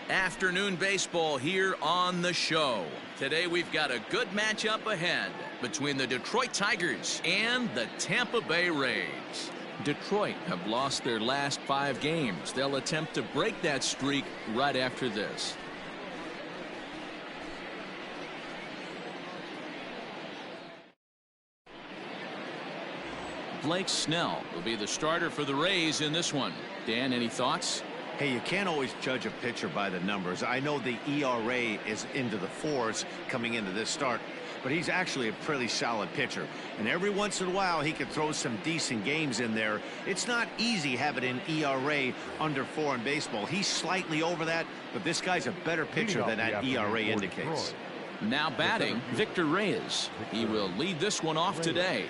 Afternoon baseball here on the show. Today we've got a good matchup ahead between the Detroit Tigers and the Tampa Bay Rays. Detroit have lost their last 5 games. They'll attempt to break that streak right after this. Blake Snell will be the starter for the Rays in this one. Dan, any thoughts? Hey, you can't always judge a pitcher by the numbers. I know the ERA is into the 4s coming into this start, but he's actually a pretty solid pitcher. And every once in a while, he can throw some decent games in there. It's not easy having an ERA under 4 in baseball. He's slightly over that, but this guy's a better pitcher than that ERA indicates. Now batting, Victor Reyes. He will lead this one off today.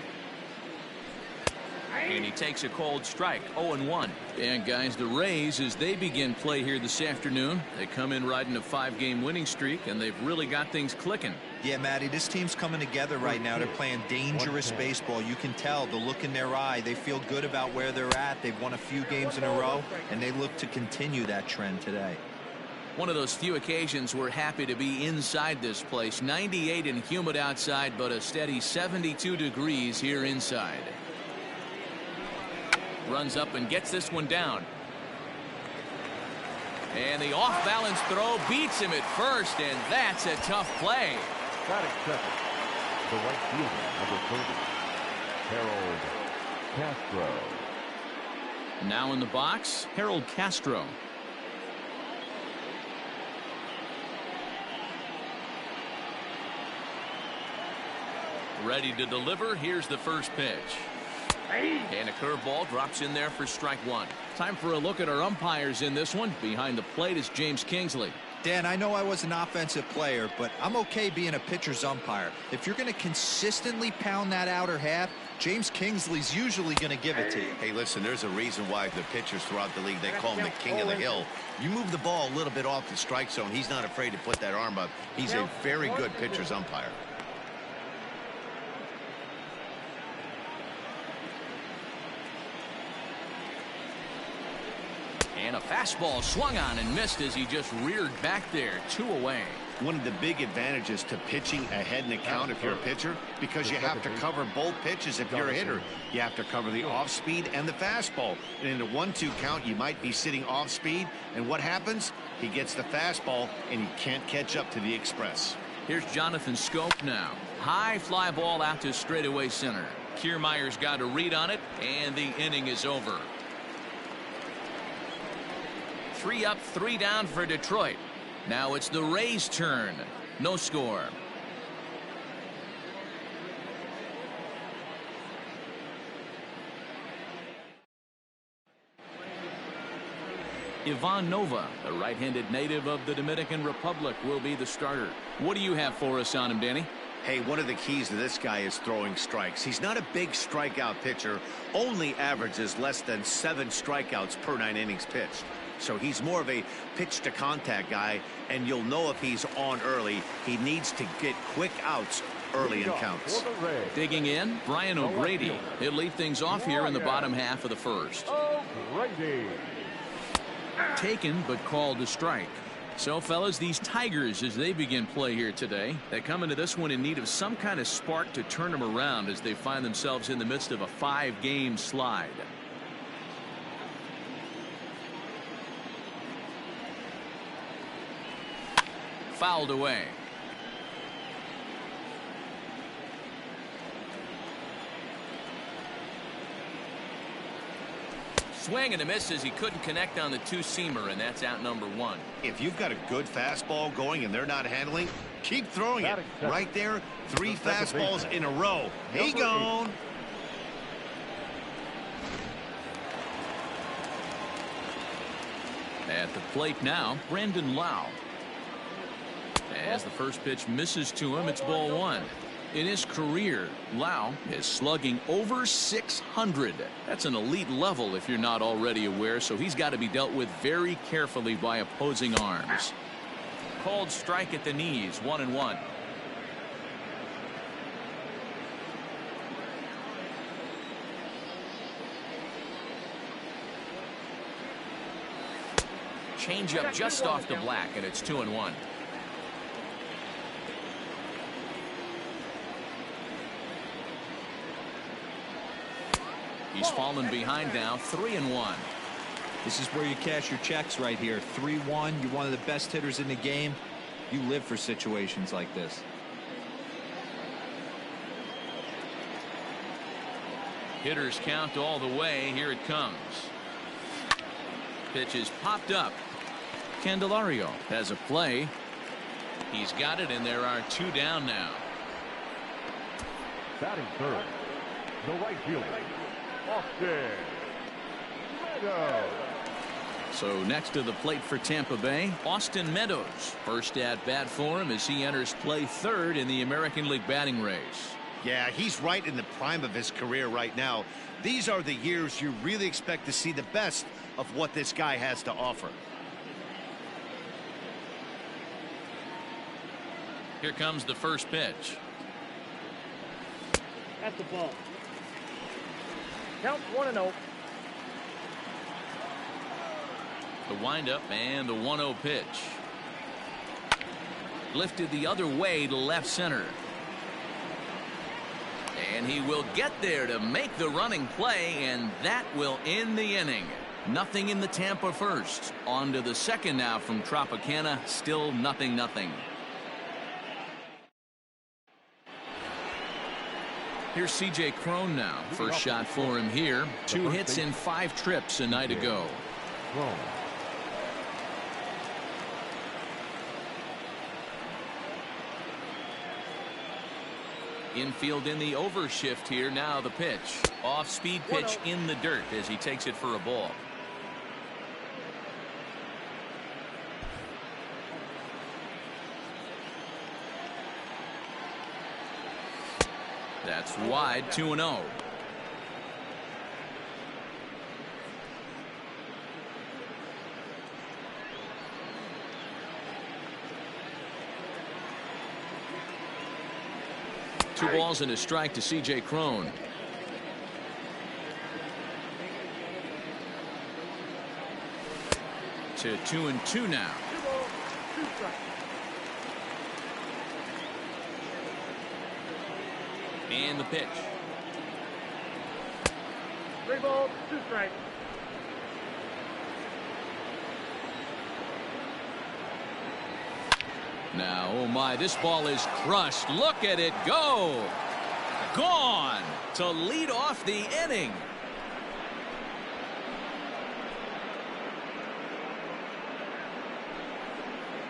And he takes a cold strike, 0-1. And guys, the Rays, as they begin play here this afternoon, they come in riding a 5-game winning streak, and they've really got things clicking. Yeah, Matty, this team's coming together right now. They're playing dangerous baseball. You can tell the look in their eye. They feel good about where they're at. They've won a few games in a row, and they look to continue that trend today. One of those few occasions we're happy to be inside this place. 98 and humid outside, but a steady 72 degrees here inside. Runs up and gets this one down. And the off-balance throw beats him at first, and that's a tough play. Batting second, the right fielder, number 30, Harold Castro. Now in the box, Harold Castro. Ready to deliver. Here's the first pitch. And a curveball drops in there for strike 1. Time for a look at our umpires in this one. Behind the plate is James Kingsley. Dan, I know I was an offensive player, but I'm okay being a pitcher's umpire. If you're going to consistently pound that outer half, James Kingsley's usually going to give it to you. Hey, listen, there's a reason why the pitchers throughout the league, they call him the king of the hill. You move the ball a little bit off the strike zone, he's not afraid to put that arm up. He's a very good pitcher's umpire. And a fastball swung on and missed as he just reared back there. 2 away. One of the big advantages to pitching ahead in the count if you're a pitcher, because you have to cover both pitches if you're a hitter. You have to cover the off speed and the fastball. And in a 1-2 count, you might be sitting off speed. And what happens? He gets the fastball and he can't catch up to the express. Here's Jonathan Scope now. High fly ball out to straightaway center. Kiermaier's got a read on it, and the inning is over. 3 up, 3 down for Detroit. Now it's the Rays' turn. No score. Ivan Nova, a right-handed native of the Dominican Republic, will be the starter. What do you have for us on him, Danny? Hey, one of the keys to this guy is throwing strikes. He's not a big strikeout pitcher, only averages less than 7 strikeouts per 9 innings pitched. So he's more of a pitch to contact guy, and you'll know if he's on early. He needs to get quick outs early in counts. Digging in, Brian O'Grady. He'll lead things off here in the bottom half of the first. Taken but called a strike. So fellas, these Tigers, as they begin play here today, they come into this one in need of some kind of spark to turn them around as they find themselves in the midst of a 5-game slide. Fouled away. Swing and a miss as he couldn't connect on the 2-seamer, and that's out number 1. If you've got a good fastball going and they're not handling, keep throwing it. Right there, 3 fastballs in a row. He gone. At the plate now, Brandon Lau. As the first pitch misses to him, it's ball 1. In his career, Lau is slugging over 600. That's an elite level if you're not already aware, so he's got to be dealt with very carefully by opposing arms. Called strike at the knees, 1-1. Changeup just off the black, and it's 2-1. He's fallen behind now, 3-1. This is where you cash your checks right here. 3-1. You're one of the best hitters in the game. You live for situations like this. Hitters count all the way. Here it comes. Pitch is popped up. Candelario has a play. He's got it, and there are 2 down now. Batting third, the right fielder, Austin Meadows. So next to the plate for Tampa Bay, Austin Meadows. First at bat for him as he enters play third in the American League batting race. Yeah, he's right in the prime of his career right now. These are the years you really expect to see the best of what this guy has to offer. Here comes the first pitch. That's the ball. Count 1-0. The windup and the 1-0 pitch. Lifted the other way to left center. And he will get there to make the running play, and that will end the inning. Nothing in the Tampa first. On to the second now from Tropicana. Still 0-0. Here's C.J. Cron now. First shot for him here. 2 hits in 5 trips a night ago. Infield in the overshift here. Now the pitch. Off-speed pitch in the dirt as he takes it for a ball. That's wide. 2-0. Two balls and a strike to C.J. Cron. To 2-2 now. 2 balls, 2 strikes. And the pitch. 3 balls, 2 strikes. Now, oh my, this ball is crushed. Look at it go. Gone to lead off the inning.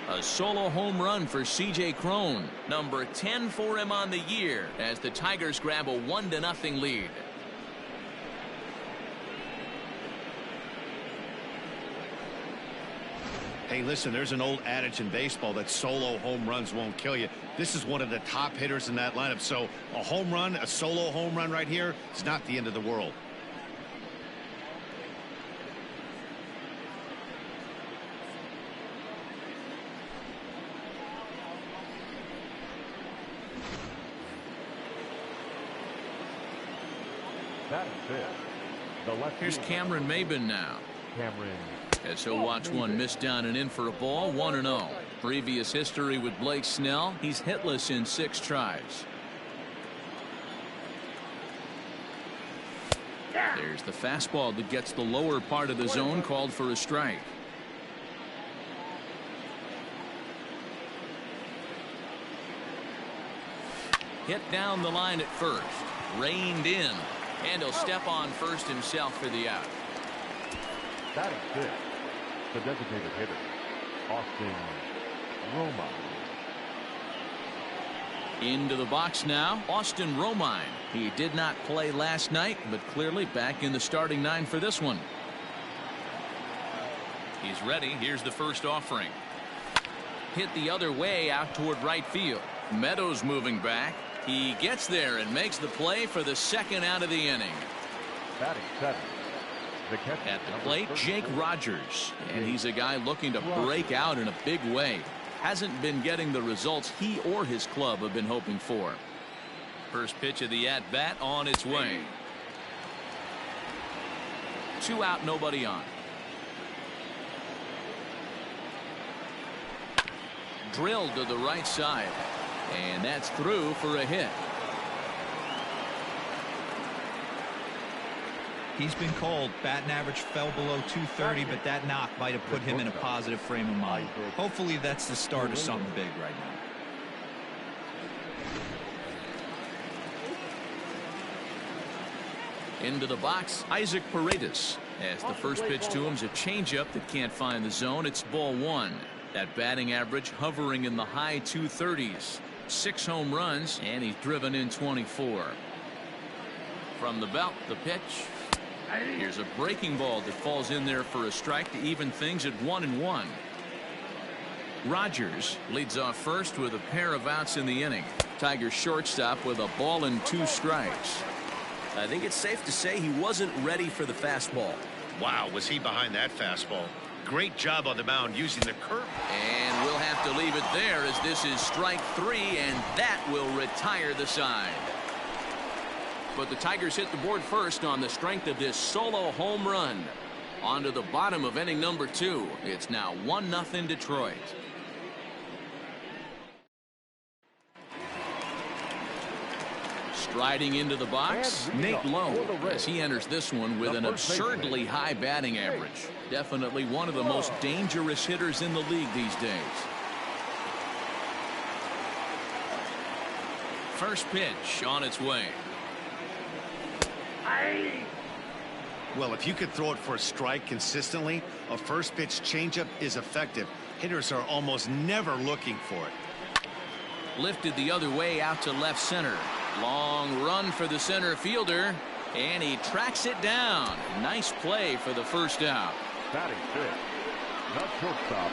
A solo home run for C.J. Cron. Number 10 for him on the year as the Tigers grab a 1-0 lead. Hey, listen, there's an old adage in baseball that solo home runs won't kill you. This is one of the top hitters in that lineup. So a home run, a solo home run right here, is not the end of the world. Batting fifth, the left Here's fielder, Cameron Maybin now. Cameron. As he'll watch one miss down and in for a ball. 1-0. Previous history with Blake Snell. He's hitless in 6 tries. There's the fastball that gets the lower part of the zone, called for a strike. Hit down the line at first. Reined in. And he'll step on first himself for the out. Batting fifth, the designated hitter, Austin Romine. Into the box now, Austin Romine. He did not play last night, but clearly back in the starting 9 for this one. He's ready. Here's the first offering. Hit the other way out toward right field. Meadows moving back. He gets there and makes the play for the second out of the inning. Batting seventh, the catcher, At the number plate, 34, Jake Rogers. And he's a guy looking to break out in a big way. Hasn't been getting the results he or his club have been hoping for. First pitch of the at-bat on its way. 2 out, nobody on. Drilled to the right side. And that's through for a hit. He's been cold. Batting average fell below 230, but that knock might have put him in a positive frame of mind. Hopefully that's the start of something big right now. Into the box, Isaac Paredes. As the first pitch to him is a changeup that can't find the zone. It's ball one. That batting average hovering in the high 230s. 6 home runs, and he's driven in 24. From the belt, the pitch. Here's a breaking ball that falls in there for a strike to even things at 1-1. Rogers leads off first with a pair of outs in the inning. Tigers shortstop with a ball and 2 strikes. I think it's safe to say he wasn't ready for the fastball. Wow, was he behind that fastball? Great job on the mound using the curve. And we'll have to leave it there as this is strike 3, and that will retire the side. But the Tigers hit the board first on the strength of this solo home run. On to the bottom of inning number 2. It's now 1-0 Detroit. Striding into the box, Nate Lowe, as he enters this one with an absurdly high batting average. Definitely one of the most dangerous hitters in the league these days. First pitch on its way. Well, if you could throw it for a strike consistently, a first pitch changeup is effective. Hitters are almost never looking for it. Lifted the other way out to left center. Long run for the center fielder, and he tracks it down. Nice play for the first out. Batting fifth, the shortstop,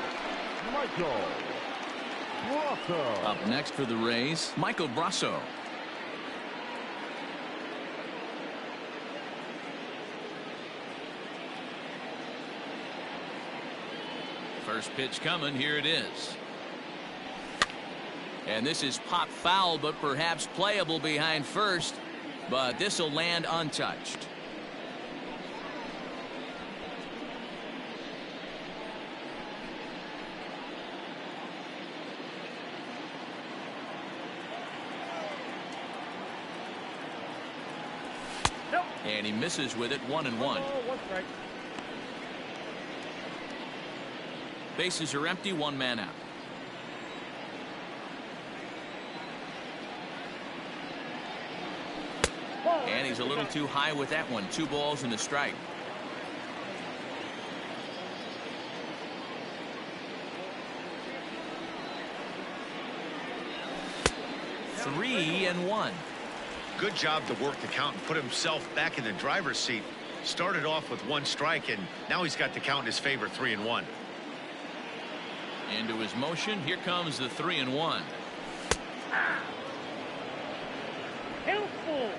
Michael Brasso. Up next for the Rays, Michael Brasso. First pitch coming. Here it is. And this is pop foul, but perhaps playable behind first. But this will land untouched. Nope. And he misses with it. 1-1. One strike. Bases are empty. 1 man out. And he's a little too high with that one. 2 balls and a strike. Three and 1. Good job to work the count and put himself back in the driver's seat. Started off with 1 strike, and now he's got the count in his favor. 3-1. Into his motion. Here comes the 3-1. Helpful.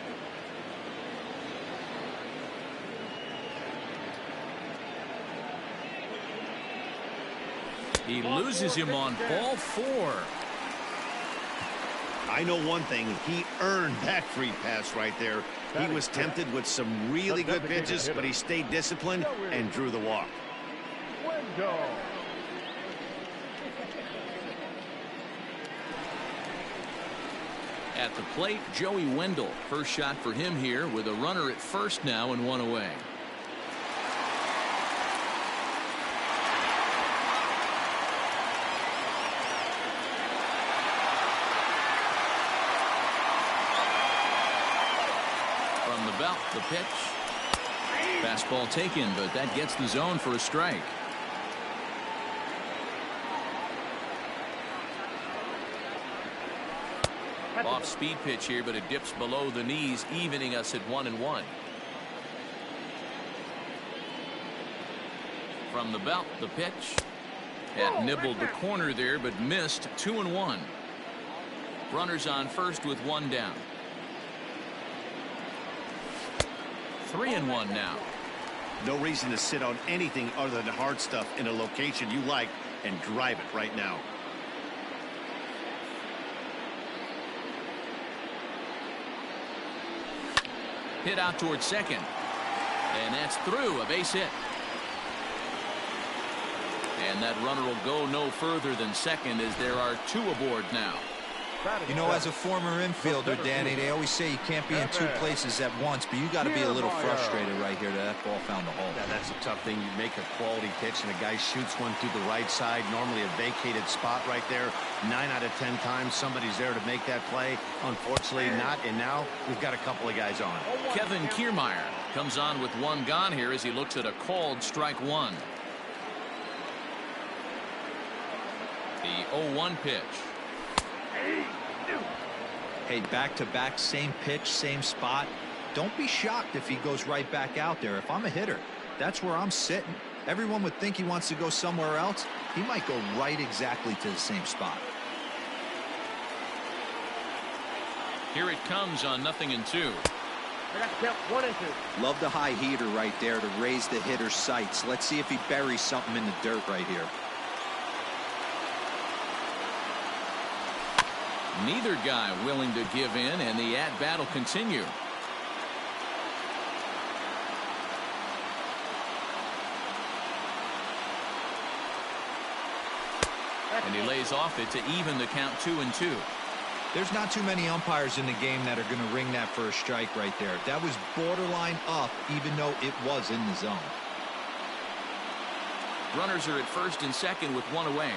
He loses him on ball 4. I know one thing. He earned that free pass right there. He was tempted with some really good pitches, but he stayed disciplined and drew the walk. At the plate, Joey Wendell. First shot for him here with a runner at first now and 1 away. From the belt, the pitch. Fastball taken, but that gets the zone for a strike. Off speed pitch here, but it dips below the knees, evening us at 1-1. From the belt, the pitch. Had nibbled the corner there, but missed. 2-1. Runners on first with 1 down. 3-1 now. No reason to sit on anything other than hard stuff in a location you like and drive it right now. Hit out towards second. And that's through. A base hit. And that runner will go no further than second as there are 2 aboard now. You know, as a former infielder, Danny, they always say you can't be in 2 places at once, but you got to be a little frustrated right here that ball found the hole. Yeah, that's a tough thing. You make a quality pitch and a guy shoots one through the right side, normally a vacated spot right there. 9 out of 10 times somebody's there to make that play. Unfortunately not, and now we've got a couple of guys on. Kevin Kiermaier comes on with 1 gone here as he looks at a called strike 1. The 0-1 pitch. Hey, back-to-back, same pitch, same spot. Don't be shocked if he goes right back out there. If I'm a hitter, that's where I'm sitting. Everyone would think he wants to go somewhere else. He might go right exactly to the same spot. Here it comes on 0-2. I got to count 1 and 2. Love the high heater right there to raise the hitter's sights. Let's see if he buries something in the dirt right here. Neither guy willing to give in, and the at-bat will continue. And he lays off it to even the count 2-2. There's not too many umpires in the game that are going to ring that for a strike right there. That was borderline up, even though it was in the zone. Runners are at first and second with 1 away.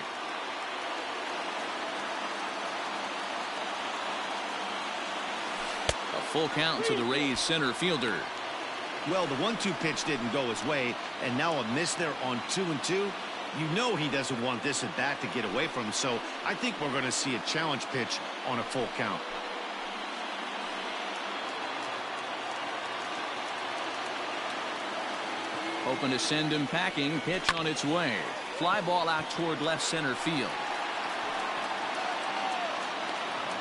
A full count to the Rays center fielder. Well, the 1-2 pitch didn't go his way, and now a miss there on 2-2. You know he doesn't want this at bat to get away from him, so I think we're going to see a challenge pitch on a full count. Open to send him packing. Pitch on its way. Fly ball out toward left center field.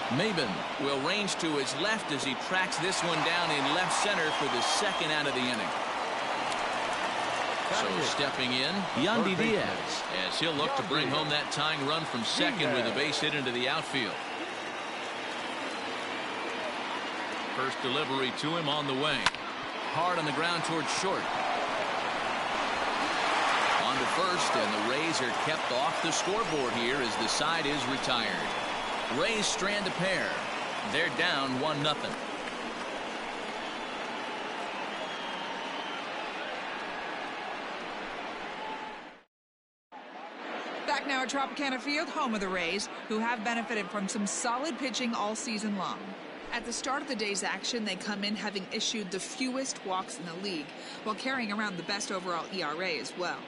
Maben will range to his left as he tracks this one down in left center for the second out of the inning. So stepping in, Yandy Diaz, as he'll look to bring home that tying run from second with a base hit into the outfield. First delivery to him on the way. Hard on the ground towards short. On to first, and the Rays are kept off the scoreboard here as the side is retired. Rays strand a pair. They're down 1-0. Back now at Tropicana Field, home of the Rays, who have benefited from some solid pitching all season long. At the start of the day's action, they come in having issued the fewest walks in the league, while carrying around the best overall ERA as well.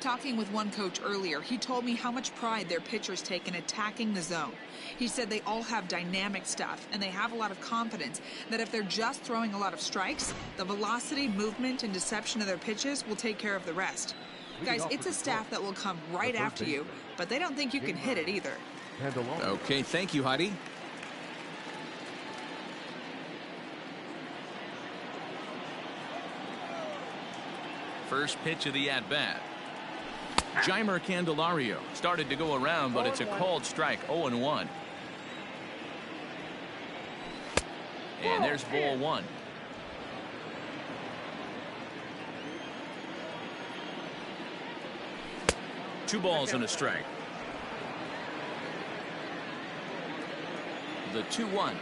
Talking with one coach earlier, he told me how much pride their pitchers take in attacking the zone. He said they all have dynamic stuff, and they have a lot of confidence that if they're just throwing a lot of strikes, the velocity, movement, and deception of their pitches will take care of the rest. Guys, it's a staff that will come right after you, but they don't think you can hit it either. Okay, thank you, Heidi. First pitch of the at-bat. Jeimer Candelario started to go around, but it's a called strike. 0-1. And there's ball 1. Two balls and a strike. The 2-1.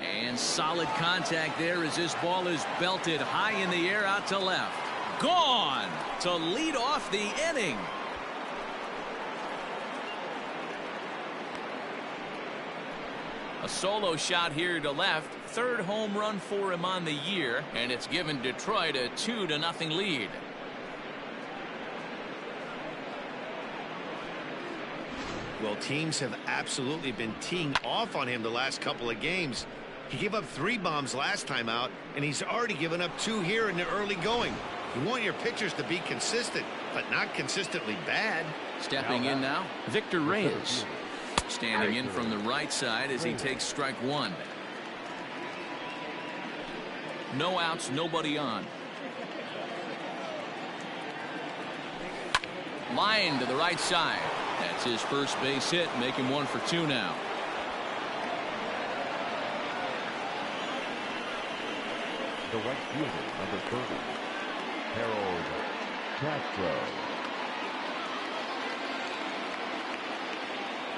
And solid contact there as this ball is belted high in the air out to left. Gone to lead off the inning. A solo shot here to left. Third home run for him on the year, and it's given Detroit a 2-0 lead. Well, teams have absolutely been teeing off on him the last couple of games. He gave up 3 bombs last time out, and he's already given up 2 here in the early going. You want your pitchers to be consistent, but not consistently bad. Stepping in now, Victor Reyes. Standing in from the right side as he takes strike 1. No outs, nobody on. Line to the right side. That's his first base hit, making 1 for 2 now. The right fielder, number 30, Harold Castro.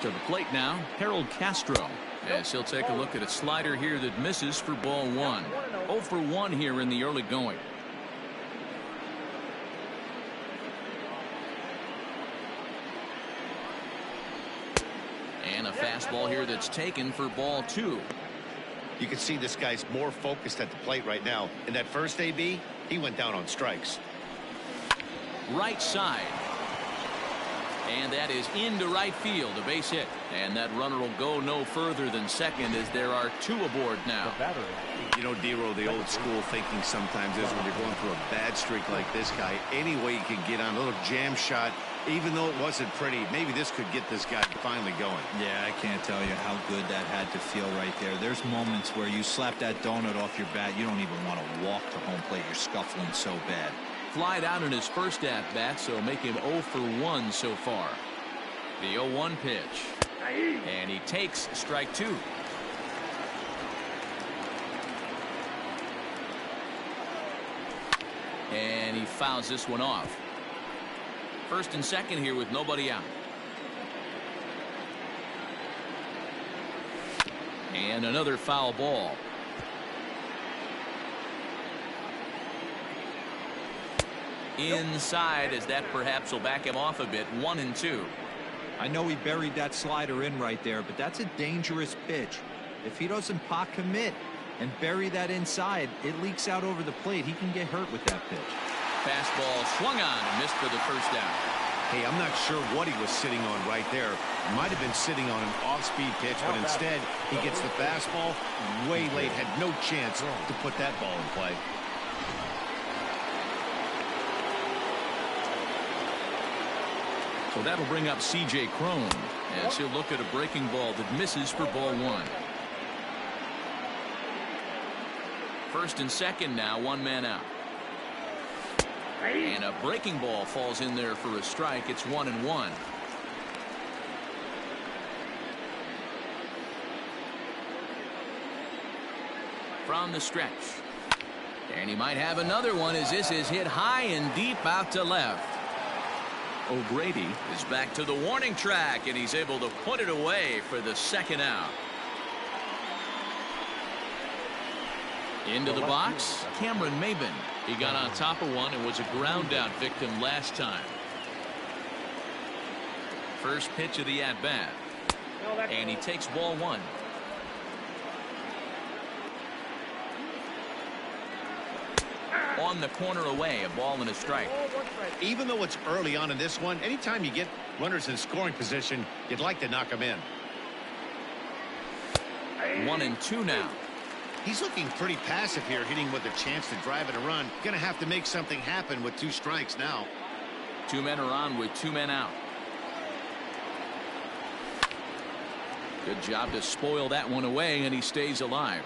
To the plate now, Harold Castro, as he'll take a look at a slider here that misses for ball one. 0 for 1 here in the early going. And a fastball here that's taken for ball two. You can see this guy's more focused at the plate right now. In that first AB, he went down on strikes. Right side. And that is into right field, a base hit. And that runner will go no further than second as there are 2 aboard now. You know, Dero, the old school thinking sometimes is when you're going through a bad streak like this guy, any way you can get on a little jam shot, even though it wasn't pretty, maybe this could get this guy finally going. Yeah, I can't tell you how good that had to feel right there. There's moments where you slap that donut off your bat, you don't even want to walk to home plate. You're scuffling so bad. Flied out in his first at-bat, so make him 0 for 1 so far. The 0-1 pitch. And he takes strike 2. And he fouls this one off. First and second here with nobody out. And another foul ball. Inside, as that perhaps will back him off a bit. 1-2. I know he buried that slider in right there, but that's a dangerous pitch. If he doesn't pot commit and bury that inside, it leaks out over the plate. He can get hurt with that pitch. Fastball swung on and missed for the first out. Hey, I'm not sure what he was sitting on right there. Might have been sitting on an off-speed pitch, but instead he gets the fastball way late. Had no chance to put that ball in play. So that'll bring up C.J. Cron as he'll look at a breaking ball that misses for ball one. First and second now, 1 man out. And a breaking ball falls in there for a strike. It's 1-1. From the stretch. And he might have another one as this is hit high and deep out to left. O'Grady is back to the warning track, and he's able to put it away for the second out. Into the box, Cameron Maben. He got on top of one and was a ground out victim last time. First pitch of the at-bat. And he takes ball one. On the corner away, a ball and a strike. Even though it's early on in this one, anytime you get runners in scoring position, you'd like to knock them in. 1-2 now. He's looking pretty passive here, hitting with a chance to drive in a run. Gonna have to make something happen with 2 strikes now. 2 men are on with 2 men out. Good job to spoil that one away, and he stays alive.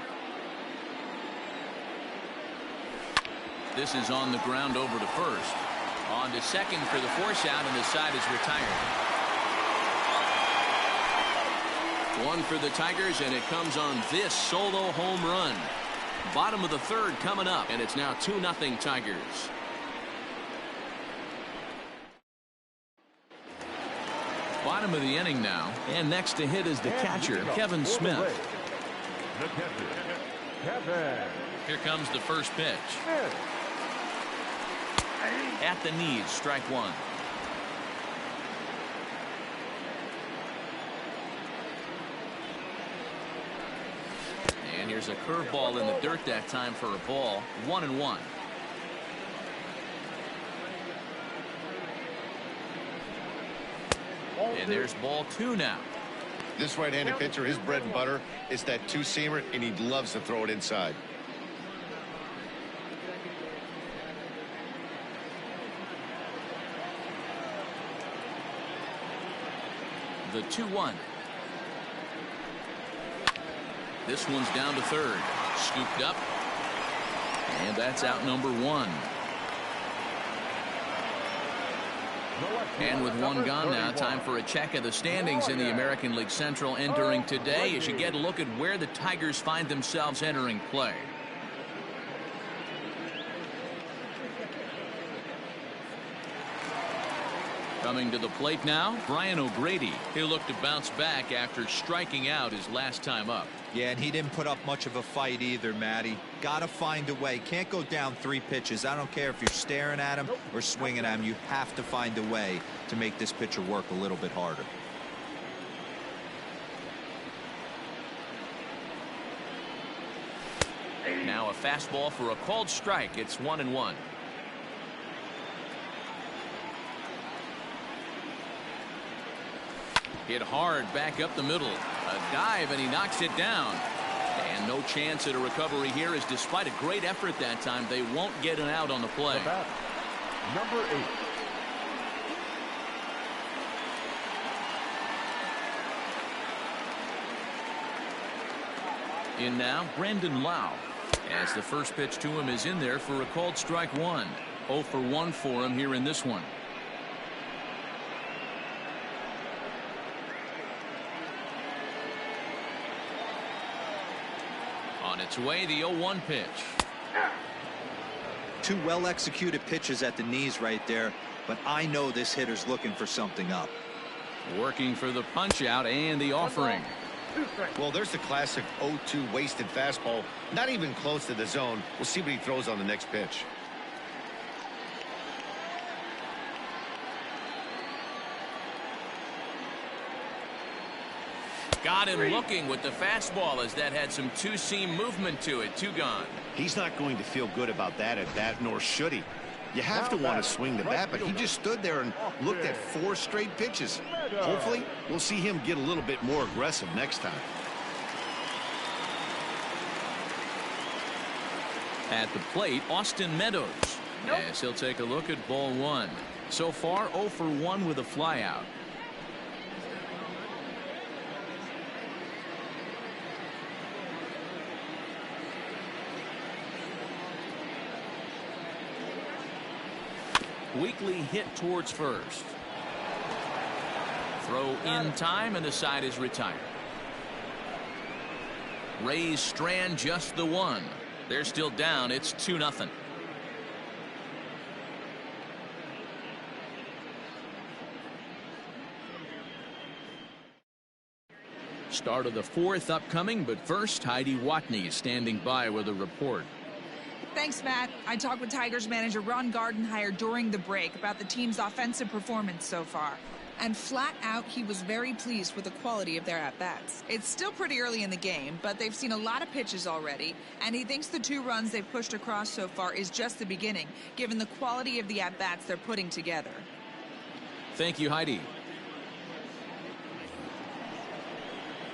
This is on the ground over to first. On to second for the force out, and the side is retired. 1 for the Tigers, and it comes on this solo home run. Bottom of the third coming up, and it's now 2-0 Tigers. Bottom of the inning now, and next to hit is the catcher, Kevin Smith. The catcher, Kevin. Here comes the first pitch. At the knees, strike 1. And here's a curveball in the dirt that time for a ball. 1-1. And there's ball 2 now. This right-handed pitcher, his bread and butter is that 2-seamer, and he loves to throw it inside. The 2-1. This one's down to third. Scooped up. And that's out number 1. And with 1 gone now, time for a check of the standings in the American League Central entering today as you get a look at where the Tigers find themselves entering play. Coming to the plate now, Brian O'Grady. He'll look to bounce back after striking out his last time up. Yeah, and he didn't put up much of a fight either, Matty. Got to find a way. Can't go down 3 pitches. I don't care if you're staring at him or swinging at him. You have to find a way to make this pitcher work a little bit harder. Now a fastball for a called strike. It's 1-1. Hit hard back up the middle. A dive, and he knocks it down. And no chance at a recovery here, as despite a great effort that time, they won't get an out on the play. The batter, number 8. In now, Brandon Lau. As the first pitch to him is in there for a called strike 1. 0 for 1 for him here in this one. On its way, the 0-1 pitch. 2 well-executed pitches at the knees right there, but I know this hitter's looking for something up. Working for the punch out and the offering. Well, there's the classic 0-2 wasted fastball. Not even close to the zone. We'll see what he throws on the next pitch. Got him looking with the fastball, as that had some two-seam movement to it. 2 gone. He's not going to feel good about that at bat, nor should he. You have to want to swing the bat, but he just stood there and looked at 4 straight pitches. Hopefully, we'll see him get a little bit more aggressive next time. At the plate, Austin Meadows. As he'll take a look at ball 1. So far, 0 for 1 with a flyout. Weekly hit towards first. Throw in time, and the side is retired. Rays strand just the 1. They're still down. It's 2-0. Start of the 4th upcoming, but first, Heidi Watney is standing by with a report. Thanks, Matt. I talked with Tigers manager Ron Gardenhire during the break about the team's offensive performance so far. And flat out, he was very pleased with the quality of their at-bats. It's still pretty early in the game, but they've seen a lot of pitches already, and he thinks the 2 runs they've pushed across so far is just the beginning, given the quality of the at-bats they're putting together. Thank you, Heidi.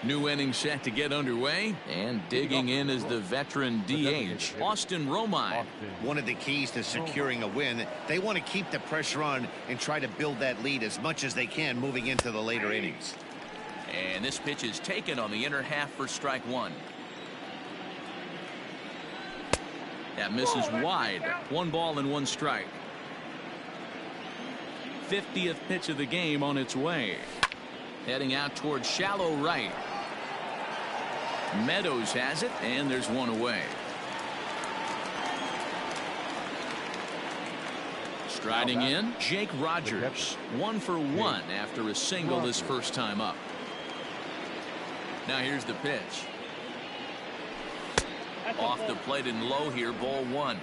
New inning set to get underway, and digging in is the veteran DH, Austin Romine. One of the keys to securing a win, they want to keep the pressure on and try to build that lead as much as they can moving into the later innings. And this pitch is taken on the inner half for strike 1. That misses wide. 1 ball and 1 strike. 50th pitch of the game on its way. Heading out towards shallow right. Meadows has it, and there's 1 away. Striding in, Jake Rogers. 1 for 1 after a single his first time up. Now here's the pitch. Off the plate and low here, ball 1.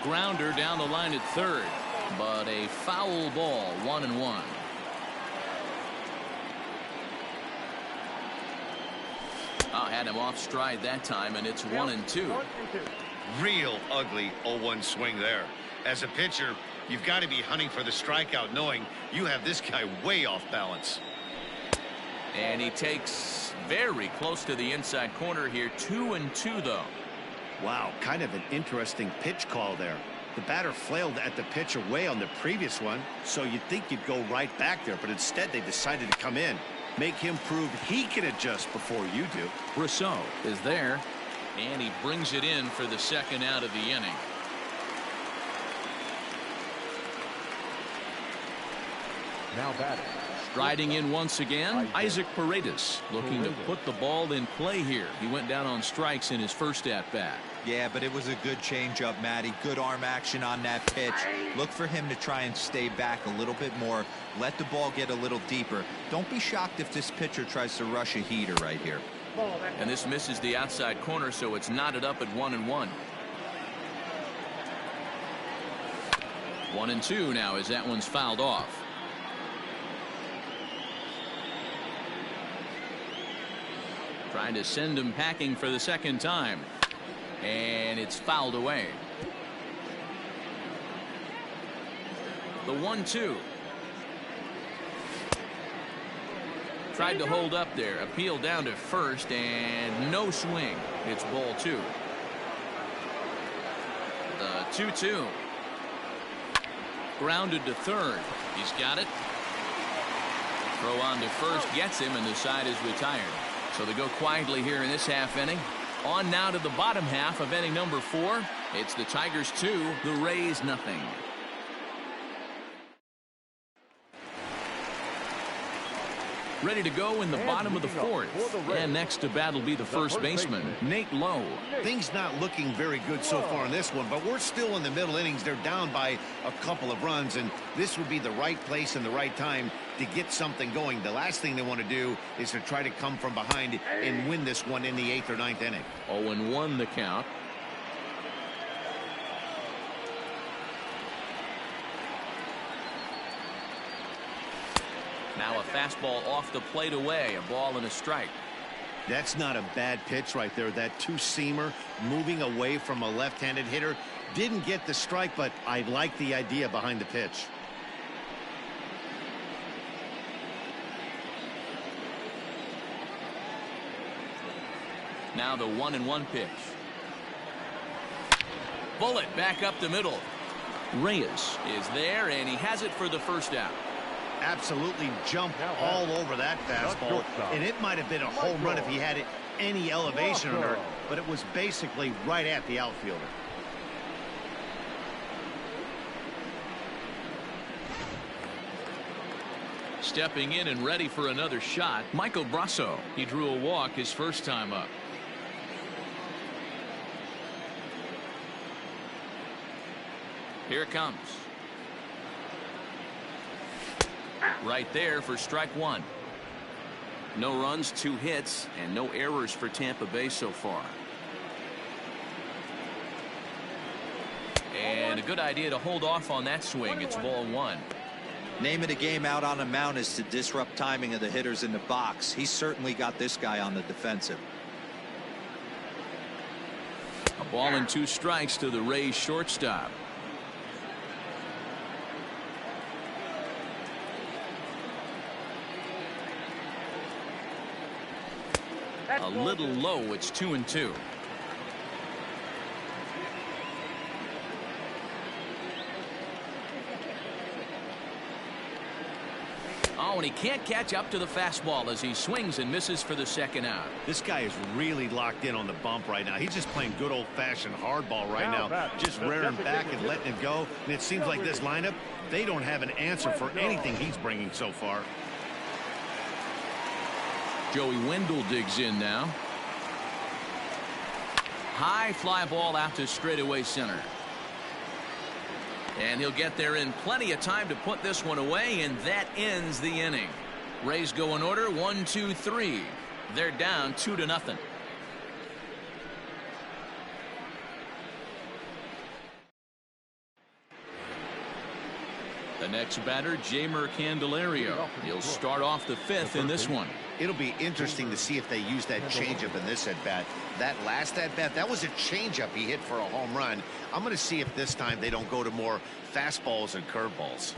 Grounder down the line at 3rd, but a foul ball, 1-1. Had him off stride that time, and it's 1-2. Real ugly 0-1 swing there. As a pitcher, you've got to be hunting for the strikeout, knowing you have this guy way off balance. And he takes very close to the inside corner here. 2-2 though. Wow, kind of an interesting pitch call there. The batter flailed at the pitch away on the previous one, so you'd think you'd go right back there, but instead they decided to come in. Make him prove he can adjust before you do. Rousseau is there, and he brings it in for the 2nd out of the inning. Now batting, Striding in once again, Isaac Paredes looking to put the ball in play here. He went down on strikes in his first at-bat. Yeah, but it was a good changeup, Matty. Good arm action on that pitch. Look for him to try and stay back a little bit more. Let the ball get a little deeper. Don't be shocked if this pitcher tries to rush a heater right here. And this misses the outside corner, so it's knotted up at 1-1. 1-2 now as that one's fouled off. Trying to send him packing for the second time. And it's fouled away. The 1-2. Tried to hold up there. Appeal down to first and no swing. It's ball 2. The 2-2. Grounded to third. He's got it. Throw on to first gets him and the side is retired. So they go quietly here in this half inning. On now to the bottom half of inning number 4. It's the Tigers 2, the Rays nothing. Ready to go in the bottom of the 4th. And next to bat will be the first baseman, Nate Lowe. Things not looking very good so far in this one, but we're still in the middle innings. They're down by a couple of runs, and this would be the right place and the right time to get something going. The last thing they want to do is to try to come from behind and win this one in the 8th or 9th inning. 0-1 the count. Now a fastball off the plate away, a ball and a strike. That's not a bad pitch right there. That two-seamer moving away from a left-handed hitter. Didn't get the strike, but I like the idea behind the pitch. Now the 1-1 pitch. Bullet back up the middle. Reyes is there, and he has it for the first out. Absolutely jumped all over that fastball, and it might have been a home run if he had it any elevation under it, but it was basically right at the outfielder. Stepping in and ready for another shot, Michael Brasso. He drew a walk his first time up. Here it comes. Right there for strike 1. No runs, 2 hits, and no errors for Tampa Bay so far. And a good idea to hold off on that swing. It's ball 1. Name of the game out on the mound is to disrupt timing of the hitters in the box. He's certainly got this guy on the defensive. A ball and 2 strikes to the Rays shortstop. A little low. It's 2-2. Oh, and he can't catch up to the fastball as he swings and misses for the second out. This guy is really locked in on the bump right now. He's just playing good old-fashioned hardball right now, just rearing back and letting it go. And it seems like this lineup, they don't have an answer for anything he's bringing so far. Joey Wendell digs in now. High fly ball out to straightaway center. And he'll get there in plenty of time to put this one away, and that ends the inning. Rays go in order 1, 2, 3. They're down 2-0. The next batter, Jeimer Candelario. He'll start off the 5th in this one. It'll be interesting to see if they use that changeup in this at-bat. That last at-bat, that was a changeup he hit for a home run. I'm going to see if this time they don't go to more fastballs and curveballs.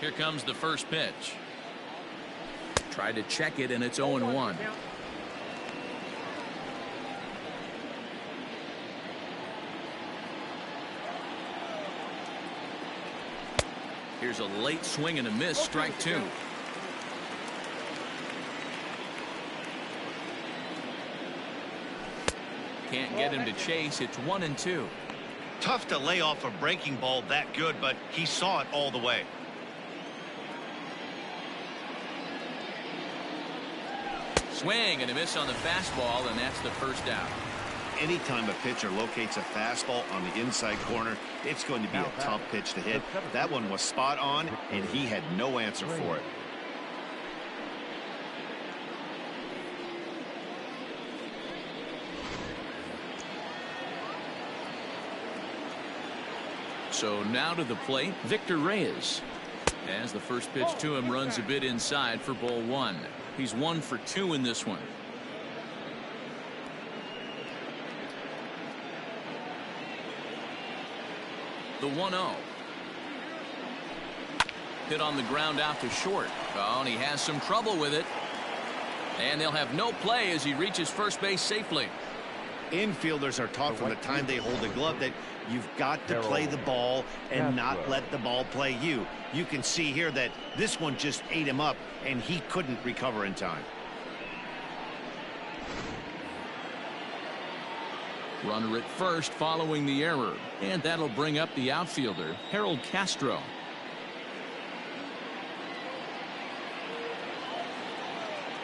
Here comes the first pitch. Tried to check it, and it's 0-1. Here's a late swing and a miss, strike 2. Can't get him to chase. It's 1-2. Tough to lay off a breaking ball that good, but he saw it all the way. Swing and a miss on the fastball, and that's the first out. Anytime a pitcher locates a fastball on the inside corner, it's going to be a tough pitch to hit. That one was spot on, and he had no answer for it. So now to the plate, Victor Reyes. As the first pitch to him runs a bit inside for ball one. He's 1 for 2 in this one. The 1-0. Hit on the ground out to short. Oh, and he has some trouble with it. And they'll have no play as he reaches first base safely. Infielders are taught from the time they hold the glove that you've got to play the ball and not let the ball play you. You can see here that this one just ate him up, and he couldn't recover in time. Runner at first following the error, and that'll bring up the outfielder, Harold Castro.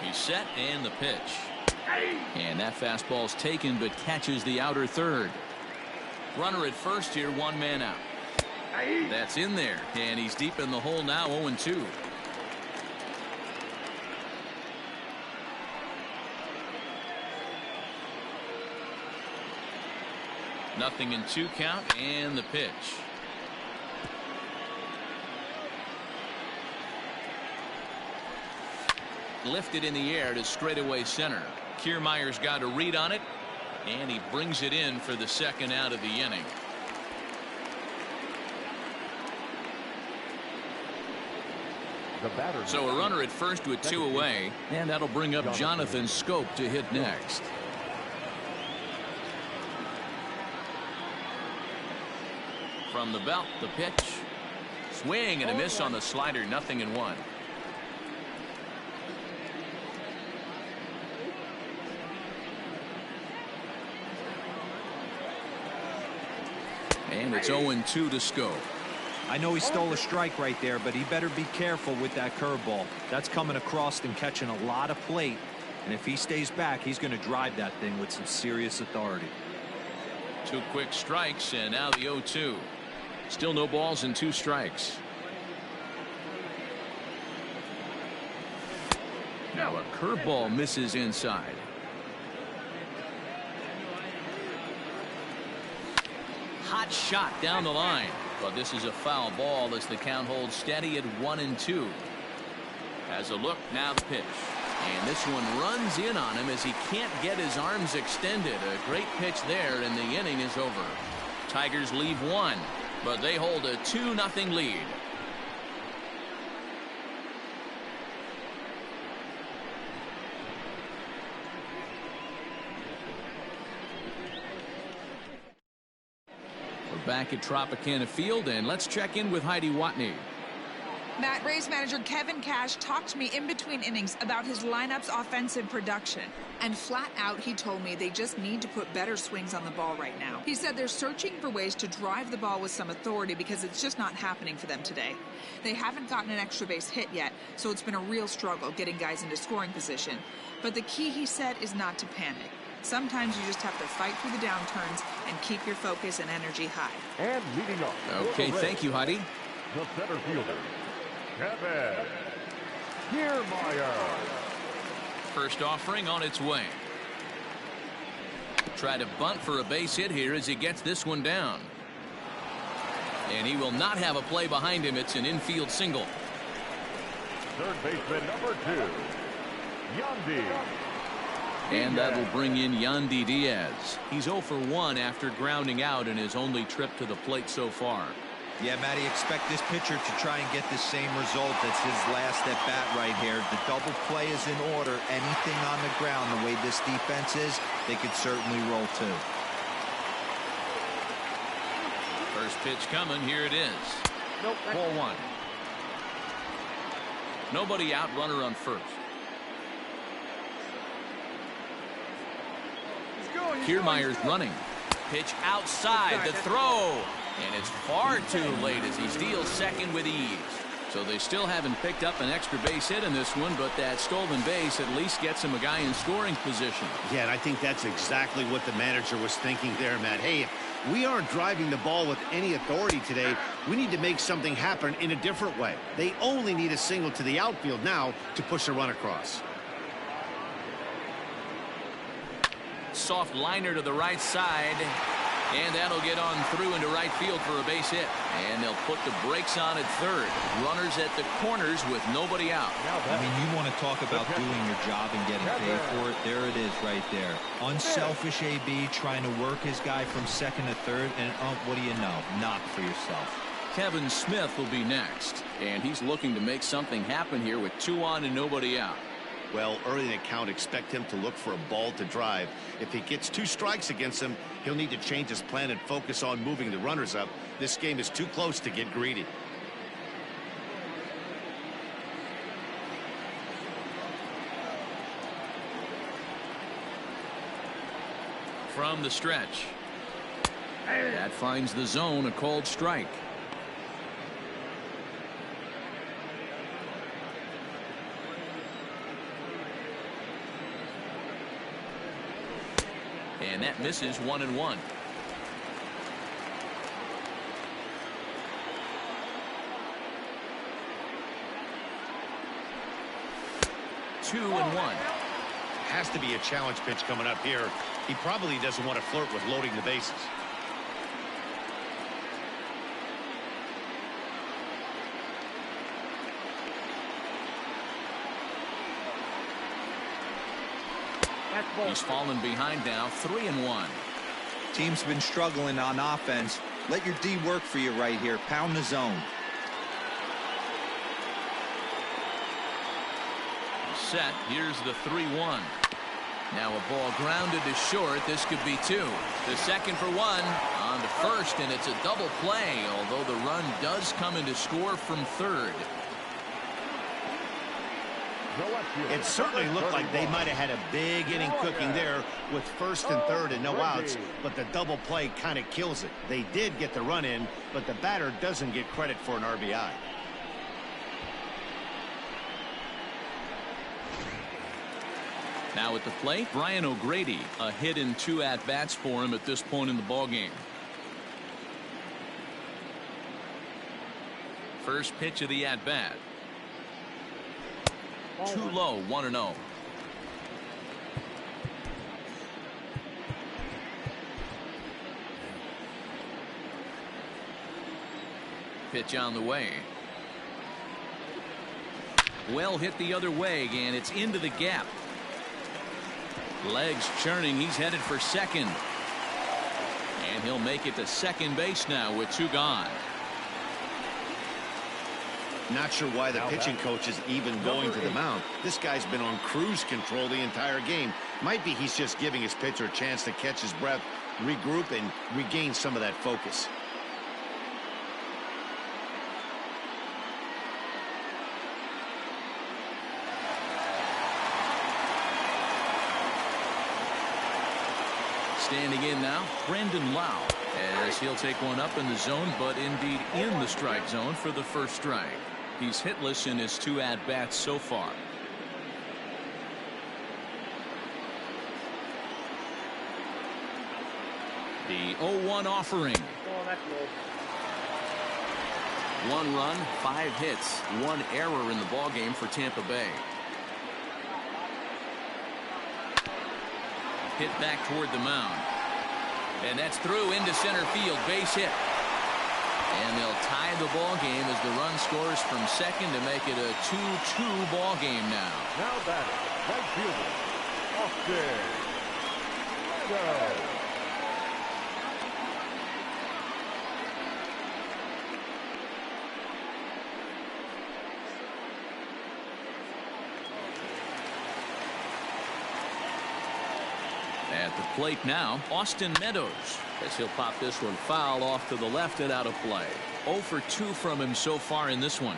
He's set, and the pitch. And that fastball's taken, but catches the outer third. Runner at first here, 1 man out. That's in there, and he's deep in the hole now, 0-2. Nothing in 2 count, and the pitch. Lifted in the air to straightaway center. Kiermaier's got a read on it, and he brings it in for the second out of the inning. So a runner at first with 2 away, and that'll bring up Jonathan Schoop to hit next. From the belt, the pitch. Swing and a miss on the slider, 0-1. And it's 0-2 to Schoop. I know he stole a strike right there, but he better be careful with that curveball. That's coming across and catching a lot of plate. And if he stays back, he's going to drive that thing with some serious authority. 2 quick strikes, and now the 0-2. Still no balls and 2 strikes. Now a curveball misses inside. Hot shot down the line. But this is a foul ball as the count holds steady at 1-2. Has a look, now the pitch. And this one runs in on him as he can't get his arms extended. A great pitch there, and the inning is over. Tigers leave 1, but they hold a 2-0 lead. We're back at Tropicana Field, and let's check in with Heidi Watney. Matt, Rays manager Kevin Cash talked to me in between innings about his lineup's offensive production. And flat out, he told me they just need to put better swings on the ball right now. He said they're searching for ways to drive the ball with some authority because it's just not happening for them today. They haven't gotten an extra base hit yet, so it's been a real struggle getting guys into scoring position. But the key, he said, is not to panic. Sometimes you just have to fight through the downturns and keep your focus and energy high. And leading off. Okay, thank you, Heidi. The center fielder, Kevin Kiermaier. First offering on its way. Try to bunt for a base hit here as he gets this one down. And he will not have a play behind him. It's an infield single. Third baseman number 2, Yandy. And that will bring in Yandy Diaz. He's 0 for 1 after grounding out in his only trip to the plate so far. Yeah, Matty, expect this pitcher to try and get the same result. That's his last at bat right here. The double play is in order. Anything on the ground, the way this defense is, they could certainly roll too. First pitch coming. Here it is. Ball 1. Nobody out, runner on first. Kiermaier's running. Pitch outside, the throw. And it's far too late as he steals second with ease. So they still haven't picked up an extra base hit in this one, but that stolen base at least gets him a guy in scoring position. Yeah, and I think that's exactly what the manager was thinking there, Matt. Hey, if we aren't driving the ball with any authority today, we need to make something happen in a different way. They only need a single to the outfield now to push a run across. Soft liner to the right side. And that'll get on through into right field for a base hit. And they'll put the brakes on at third. Runners at the corners with nobody out. I mean, you want to talk about doing your job and getting paid for it. There it is right there. Unselfish AB trying to work his guy from second to third. And what do you know? Knock for yourself. Kevin Smith will be next. And he's looking to make something happen here with 2 on and nobody out. Well, early in the count, expect him to look for a ball to drive. If he gets 2 strikes against him, he'll need to change his plan and focus on moving the runners up. This game is too close to get greedy. From the stretch. That finds the zone, a called strike. And that misses 1-1. Two and one. Has to be a challenge pitch coming up here. He probably doesn't want to flirt with loading the bases. He's fallen behind now, 3-1. Team's been struggling on offense. Let your D work for you right here. Pound the zone. Set. Here's the 3-1. Now a ball grounded to short. This could be 2. The second for 1 on to first, and it's a double play, although the run does come in to score from third. It certainly looked like they might have had a big inning cooking there with first and third and no outs, but the double play kind of kills it. They did get the run in, but the batter doesn't get credit for an RBI. Now at the plate, Brian O'Grady. A hit in 2 at-bats for him at this point in the ballgame. First pitch of the at-bat. Too low, 1-0. Pitch on the way. Well hit the other way, and it's into the gap. Legs churning. He's headed for second. And he'll make it to second base now with 2 gone. Not sure why the pitching coach is even going to the mound. This guy's been on cruise control the entire game. Might be he's just giving his pitcher a chance to catch his breath, regroup, and regain some of that focus. Standing in now, Brandon Lau, as he'll take one up in the zone, but indeed in the strike zone for the first strike. He's hitless in his 2 at-bats so far. The 0-1 offering. 1 run, 5 hits, 1 error in the ballgame for Tampa Bay. Hit back toward the mound. And that's through into center field. Base hit. And they'll tie the ball game as the run scores from second to make it a 2-2 ball game now. Now batting, right fielder, Austin Meadows. At the plate now, Austin Meadows, as he'll pop this one foul off to the left and out of play. 0 for 2 from him so far in this one.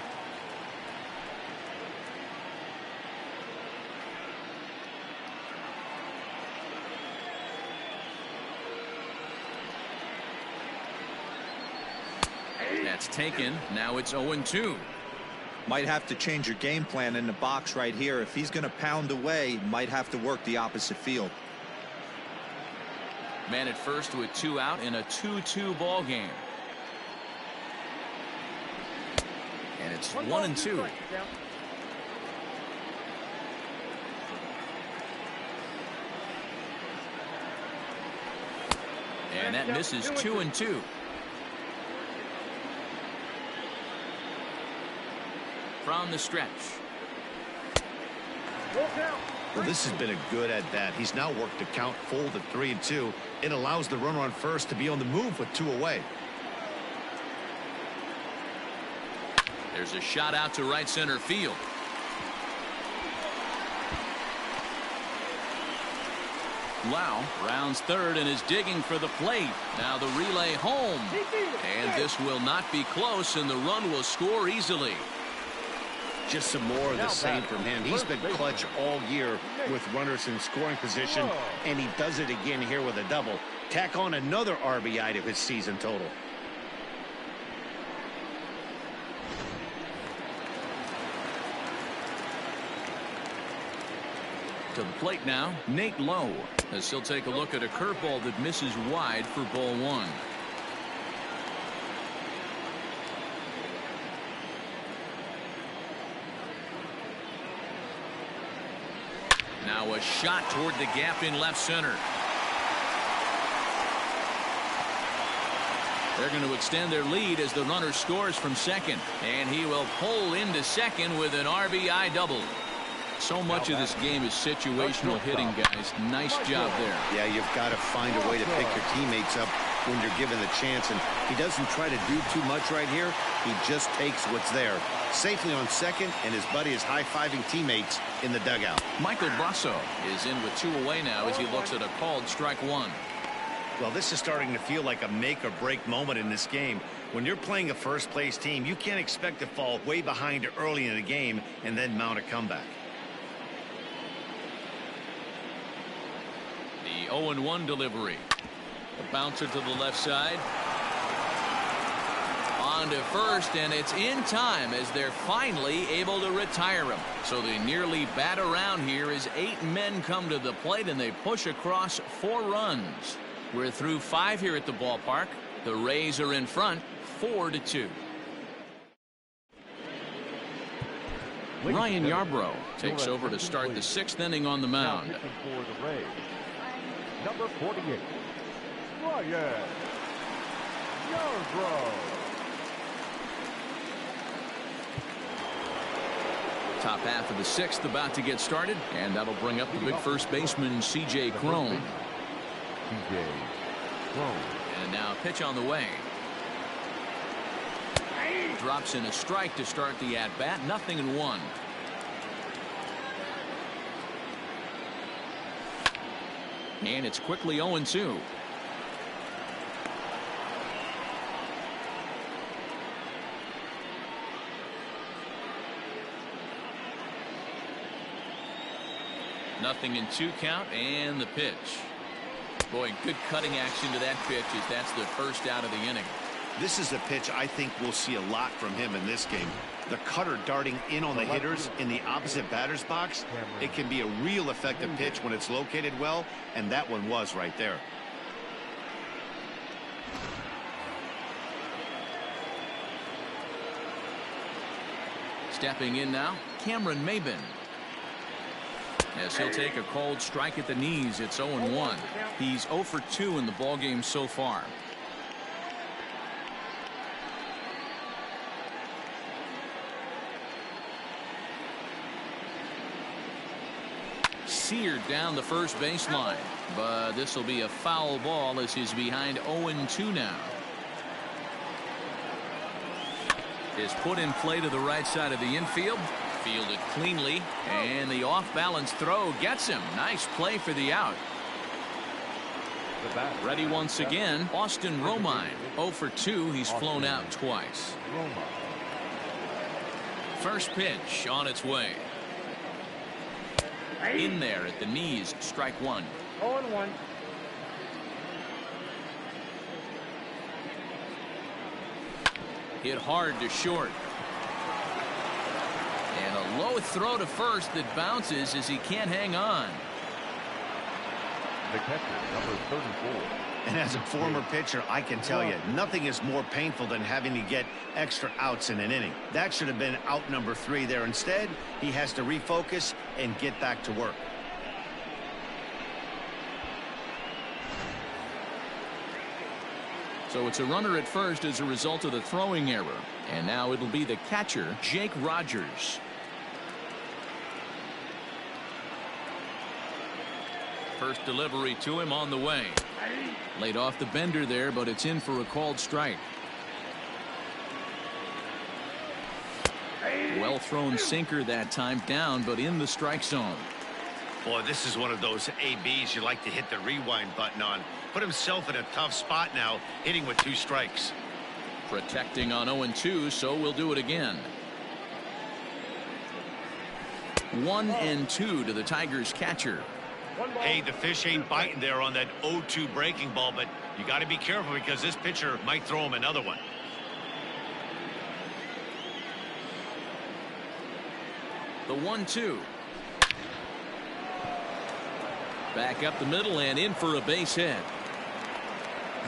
taken. Now it's 0-2. Might have to change your game plan in the box right here. If he's going to pound away, might have to work the opposite field. Man at first with 2 out in a 2-2 ball game. And it's 1-2. And that misses 2-2. From the stretch. Well, this has been a good at bat. He's now worked the count full to 3-2. It allows the runner on first to be on the move with 2 away. There's a shot out to right center field. Lau rounds third and is digging for the plate. Now the relay home. And this will not be close, and the run will score easily. Just some more of the same from him. He's been clutch all year with runners in scoring position, and he does it again here with a double. Tack on another RBI to his season total. To the plate now, Nate Lowe, as he'll take a look at a curveball that misses wide for ball 1. Now a shot toward the gap in left center. They're going to extend their lead as the runner scores from second, and he will pull into second with an RBI double. So much of this game is situational hitting, guys. Nice job there. Yeah, you've got to find a way to pick your teammates up when you're given the chance, and he doesn't try to do too much right here. He just takes what's there. Safely on second, and his buddy is high-fiving teammates in the dugout. Michael Brasso is in with 2 away now as he looks at a called strike 1. Well, this is starting to feel like a make-or-break moment in this game. When you're playing a first-place team, you can't expect to fall way behind early in the game and then mount a comeback. The 0-1 delivery. A bouncer to the left side. On to first, and it's in time as they're finally able to retire him. So they nearly bat around here as 8 men come to the plate, and they push across 4 runs. We're through 5 here at the ballpark. The Rays are in front, 4-2. Ryan Yarbrough takes over to start the 6th inning on the mound. For the Rays, number 48, Ryan Yarbrough. Top half of the 6th about to get started, and that'll bring up the big first baseman C.J. Cron. And now pitch on the way. Drops in a strike to start the at-bat. 0-1. And it's quickly 0-2. Nothing in 2 count, and the pitch. Boy, good cutting action to that pitch as that's the first out of the inning. This is a pitch I think we'll see a lot from him in this game. The cutter darting in on the hitters in the opposite batter's box. It can be a real effective pitch when it's located well, and that one was right there. Stepping in now, Cameron Maben. As he'll take a cold strike at the knees, it's 0-1. He's 0 for 2 in the ballgame so far. Seared down the first baseline, but this will be a foul ball as he's behind 0-2 now. Is put in play to the right side of the infield. Fielded cleanly, and the off-balance throw gets him. Nice play for the out. Ready once again, Austin Romine. 0 for 2. He's flown out twice. First pitch on its way. In there at the knees, strike 1. 0-1. Hit hard to short. And a low throw to first that bounces as he can't hang on. The catcher, number 34. And as a former pitcher, I can tell you, nothing is more painful than having to get extra outs in an inning. That should have been out number 3 there. Instead, he has to refocus and get back to work. So it's a runner at first as a result of the throwing error. And now it'll be the catcher, Jake Rogers. First delivery to him on the way. Laid off the bender there, but it's in for a called strike. Well thrown sinker that time, down but in the strike zone. Boy, this is one of those ABs you like to hit the rewind button on. Put himself in a tough spot now, hitting with 2 strikes. Protecting on 0-2, so we'll do it again. 1-2 to the Tigers catcher. Hey, the fish ain't biting there on that 0-2 breaking ball, but you got to be careful because this pitcher might throw him another one. The 1-2. Back up the middle and in for a base hit.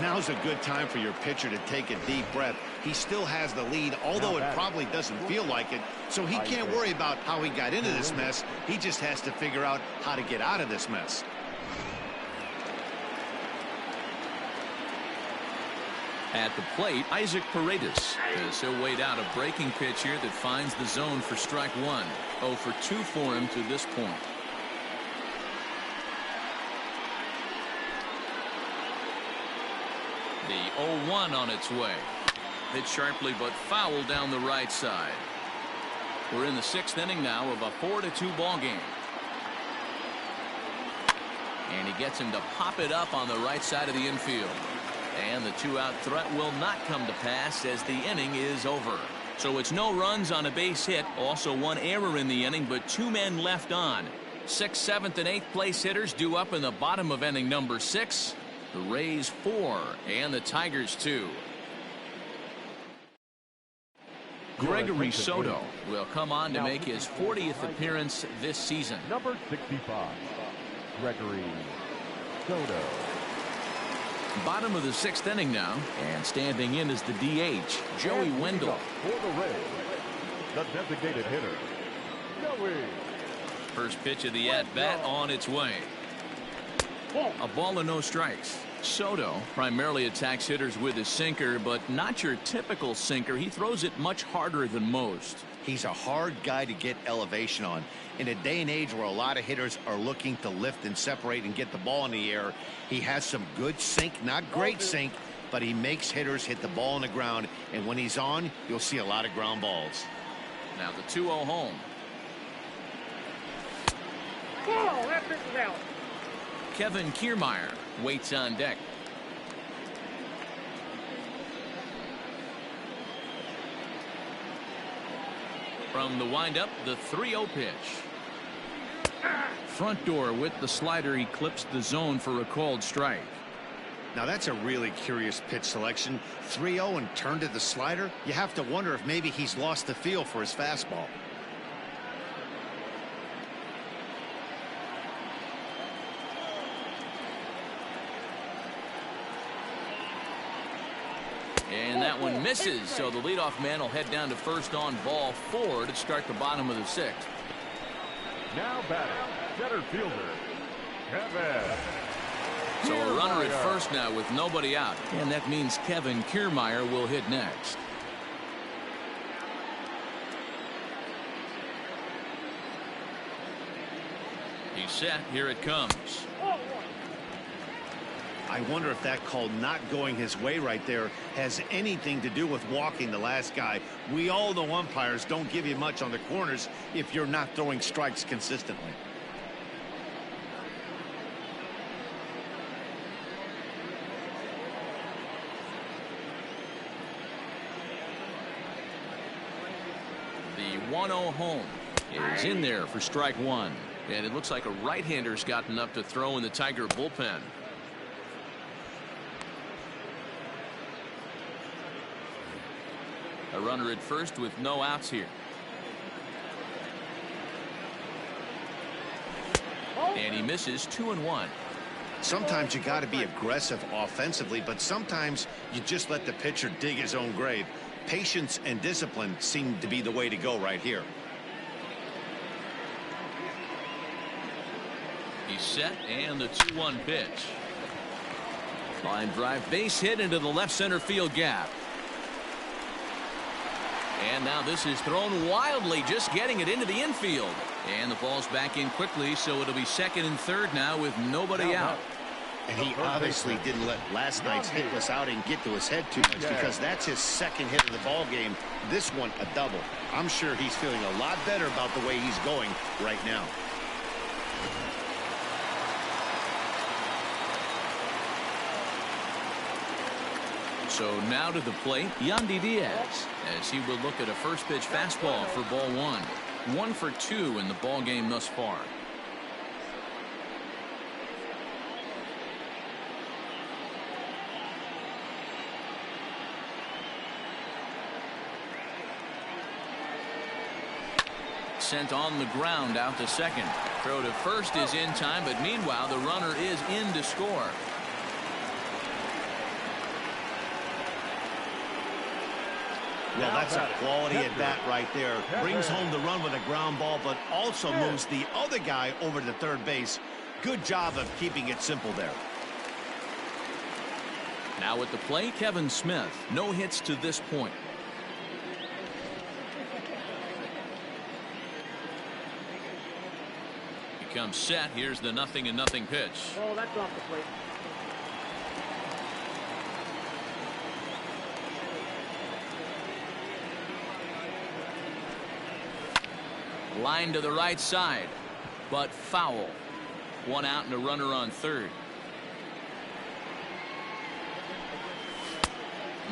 Now's a good time for your pitcher to take a deep breath. He still has the lead, although it probably doesn't feel like it. So he can't worry about how he got into this mess. He just has to figure out how to get out of this mess. At the plate, Isaac Paredes, as he'll wait out a breaking pitch here that finds the zone for strike 1. 0 for 2 for him to this point. The 0-1 on its way. Hit sharply but foul down the right side. We're in the 6th inning now of a 4-2 ball game. And he gets him to pop it up on the right side of the infield. And the 2-out threat will not come to pass as the inning is over. So it's no runs on a base hit. Also 1 error in the inning, but 2 men left on. 6th, 7th, and 8th place hitters due up in the bottom of inning number 6. The Rays 4 and the Tigers 2. Gregory Soto will come on to make his 40th appearance this season. Number 65, Gregory Soto. Bottom of the 6th inning now, and standing in is the DH, Joey Wendell. For the Rays, the designated hitter, Joey. First pitch of the at-bat on its way. A ball and no strikes. Soto primarily attacks hitters with his sinker, but not your typical sinker. He throws it much harder than most. He's a hard guy to get elevation on. In a day and age where a lot of hitters are looking to lift and separate and get the ball in the air, he has some good sink, not great sink, but he makes hitters hit the ball on the ground, and when he's on, you'll see a lot of ground balls. Now the 2-0 home. Oh, that pitch is out. Kevin Kiermaier waits on deck. From the windup, the 3-0 pitch. Front door with the slider. He clips the zone for a called strike. Now that's a really curious pitch selection. 3-0 and turned to the slider. You have to wonder if maybe he's lost the feel for his fastball. And that one misses, so the leadoff man will head down to first on ball 4 to start the bottom of the 6th. Now batting, center fielder, Kevin. So a runner at first now with nobody out, and that means Kevin Kiermaier will hit next. He's set. Here it comes. I wonder if that call not going his way right there has anything to do with walking the last guy. We all know umpires don't give you much on the corners if you're not throwing strikes consistently. The 1-0 home is in there for strike 1. And it looks like a right-hander's gotten up to throw in the Tiger bullpen. A runner at first with no outs here. And he misses 2-1. Sometimes you got to be aggressive offensively, but sometimes you just let the pitcher dig his own grave. Patience and discipline seem to be the way to go right here. He's set, and the 2-1 pitch. Line drive, base hit into the left center field gap. And now this is thrown wildly, just getting it into the infield. And the ball's back in quickly, so it'll be second and third now with nobody out. And he obviously didn't let last night's hitless outing get to his head too much, because that's his second hit of the ball game. This one a double. I'm sure he's feeling a lot better about the way he's going right now. So now to the plate, Yandy Diaz, as he will look at a first pitch fastball for ball one. 1 for 2 in the ball game thus far. Sent on the ground out to second. Throw to first is in time, but meanwhile the runner is in to score. Well, that's a quality at bat right there. Brings home the run with a ground ball, but also moves the other guy over to third base. Good job of keeping it simple there. Now at the plate, Kevin Smith. No hits to this point. He comes set. Here's the 0-0 pitch. Oh, that's off the plate. Line to the right side, but foul. 1 out and a runner on third.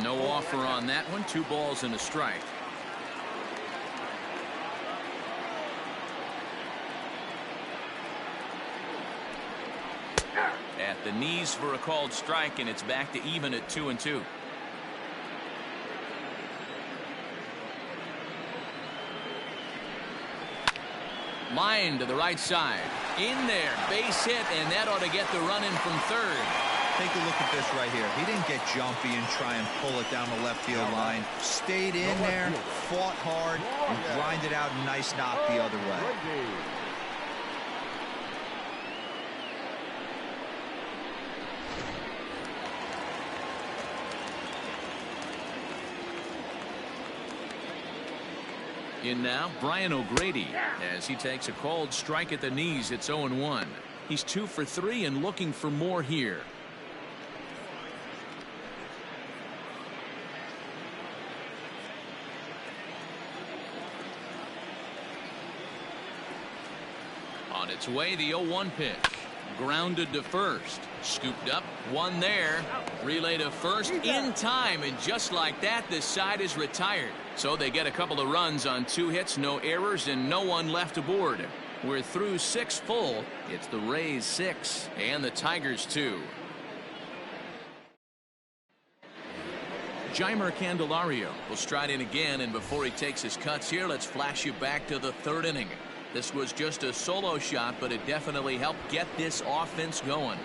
No offer on that one. 2 balls and a strike. At the knees for a called strike, and it's back to even at 2-2. Line to the right side. In there. Base hit, and that ought to get the run in from third. Take a look at this right here. He didn't get jumpy and try and pull it down the left field line. Stayed in there, fought hard, and grinded out a nice knock the other way. In now, Brian O'Grady, as he takes a called strike at the knees. It's 0-1. He's 2 for 3 and looking for more here. On its way, the 0-1 pitch. Grounded to first. Scooped up. 1 there. Relay to first in time. And just like that, this side is retired. So they get a couple of runs on 2 hits, no errors, and no one left aboard. We're through 6 full. It's the Rays 6 and the Tigers 2. Jeimer Candelario will stride in again, and before he takes his cuts here, let's flash you back to the 3rd inning. This was just a solo shot, but it definitely helped get this offense going.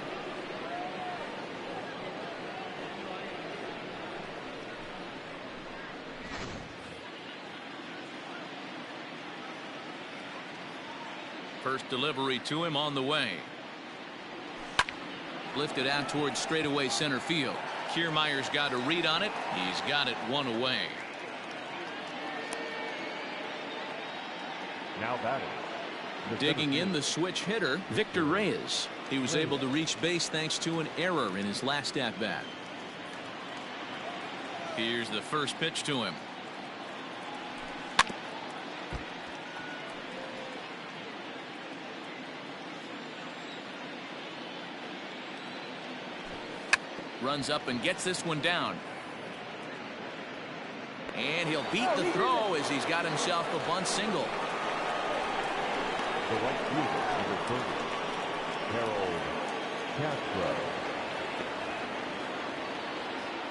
First delivery to him on the way. Lifted out towards straightaway center field. Kiermaier's got a read on it. He's got it 1 away. Now batting. Digging in the switch hitter, Victor Reyes. He was able to reach base thanks to an error in his last at bat. Here's the first pitch to him. Runs up and gets this one down. And he'll beat the throw as he's got himself a bunt single. The right fielder, number 30, Harold Castro.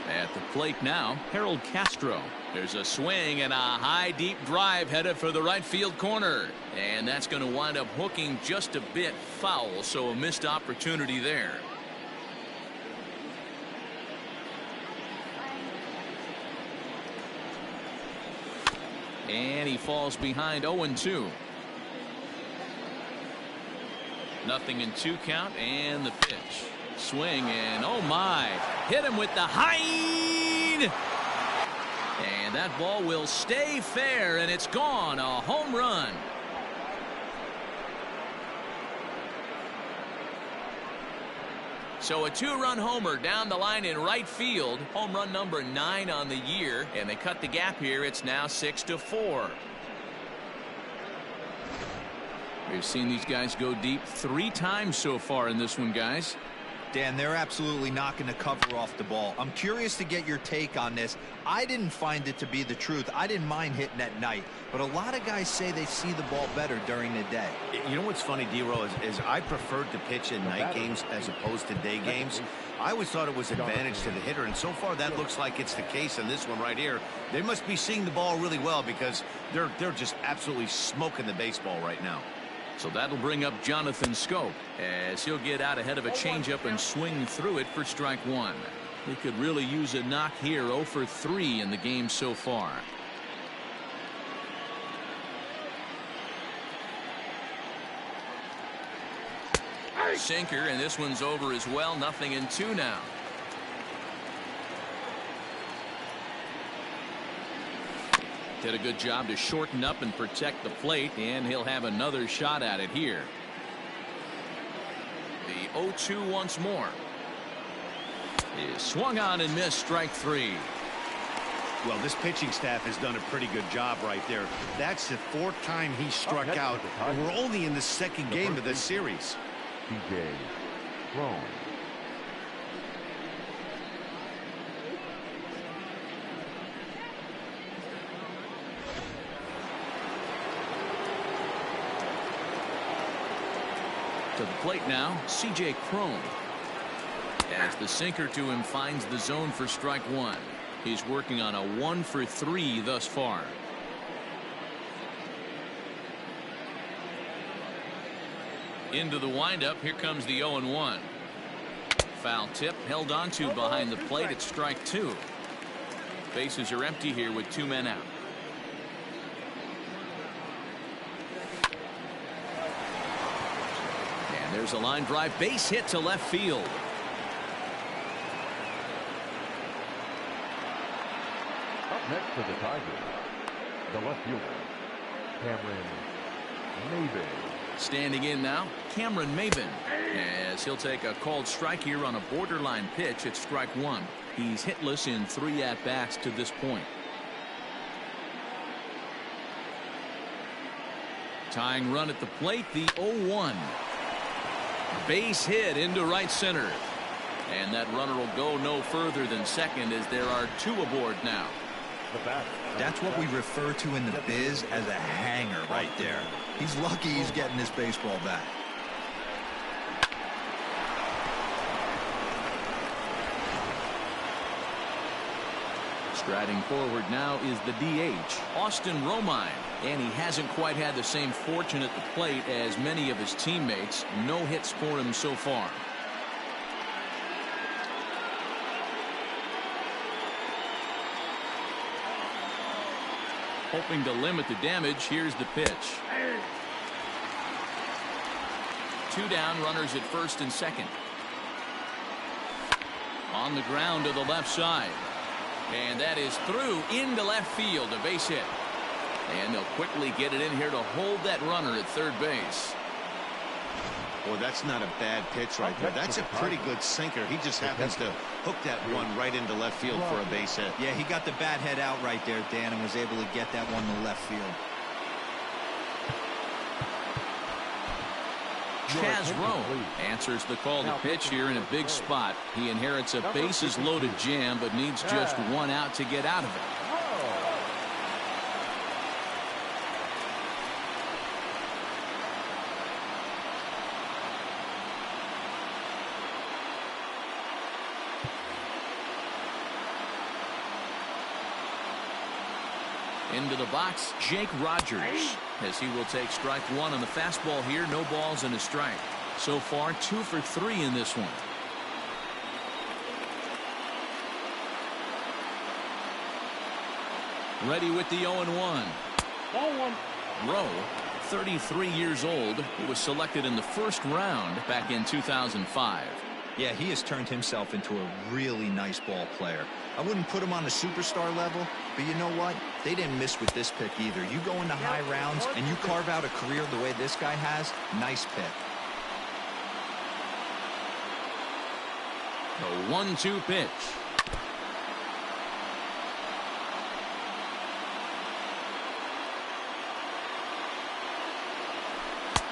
At the plate now, Harold Castro. There's a swing and a high deep drive headed for the right field corner. And that's going to wind up hooking just a bit foul, so a missed opportunity there. And he falls behind 0-2. Nothing in 2 count, and the pitch. Swing, and oh my, hit him with the Hind, and that ball will stay fair, and it's gone. A home run. So a 2-run homer down the line in right field. Home run number 9 on the year, and they cut the gap here. It's now 6-4. We've seen these guys go deep 3 times so far in this one, guys. Dan, they're absolutely not going to cover off the ball. I'm curious to get your take on this. I didn't find it to be the truth. I didn't mind hitting at night, but a lot of guys say they see the ball better during the day. You know what's funny, D-Row, is I preferred to pitch in night games as opposed to day games. I always thought it was advantage to the hitter, and so far that looks like it's the case in this one right here. They must be seeing the ball really well because they're just absolutely smoking the baseball right now. So that'll bring up Jonathan Scope as he'll get out ahead of a changeup and swing through it for strike 1. He could really use a knock here. 0 for 3 in the game so far. Sinker, and this one's over as well. Nothing in 2 now. Did a good job to shorten up and protect the plate, and he'll have another shot at it here. The 0-2 once more. Is swung on and missed, strike 3. Well, this pitching staff has done a pretty good job right there. That's the 4th time he struck out, and we're only in the 2nd game of this series. TJ Crone. To the plate now, C.J. Crone. As the sinker to him finds the zone for strike 1. He's working on a 1 for 3 thus far. Into the windup. Here comes the 0-1. Foul tip held onto behind the plate at strike 2. Bases are empty here with 2 men out. There's a line drive base hit to left field. Up next for the Tigers, the left fielder, Cameron Maybin. Standing in now, Cameron Maybin, as he'll take a called strike here on a borderline pitch at strike 1. He's hitless in 3 at-bats to this point. Tying run at the plate, the 0-1. Base hit into right center, and that runner will go no further than second as there are 2 aboard now. That's what we refer to in the biz as a hanger right there. He's lucky he's getting this baseball back. Striding forward now is the DH, Austin Romine, and he hasn't quite had the same fortune at the plate as many of his teammates. No hits for him so far. Hoping to limit the damage, here's the pitch. 2 down, runners at first and second. On the ground to the left side. And that is through into left field, a base hit. And they'll quickly get it in here to hold that runner at third base. Well, that's not a bad pitch right there. That's a pretty good sinker. He just happens to hook that one right into left field for a base hit. Yeah, he got the bat head out right there, Dan, and was able to get that one to left field. Chaz Roan answers the call to pitch here in a big spot. He inherits a bases loaded jam, but needs just 1 out to get out of it. Into the box, Jake Rogers, as he will take strike one on the fastball here. No balls and a strike. So far, 2 for 3 in this one. Ready with the 0-1. Ball one. Rowe, 33 years old. He was selected in the first round back in 2005. Yeah, he has turned himself into a really nice ball player. I wouldn't put him on the superstar level, but you know what? They didn't miss with this pick either. You go into high rounds and you carve out a career the way this guy has, nice pick. The 1-2 pitch.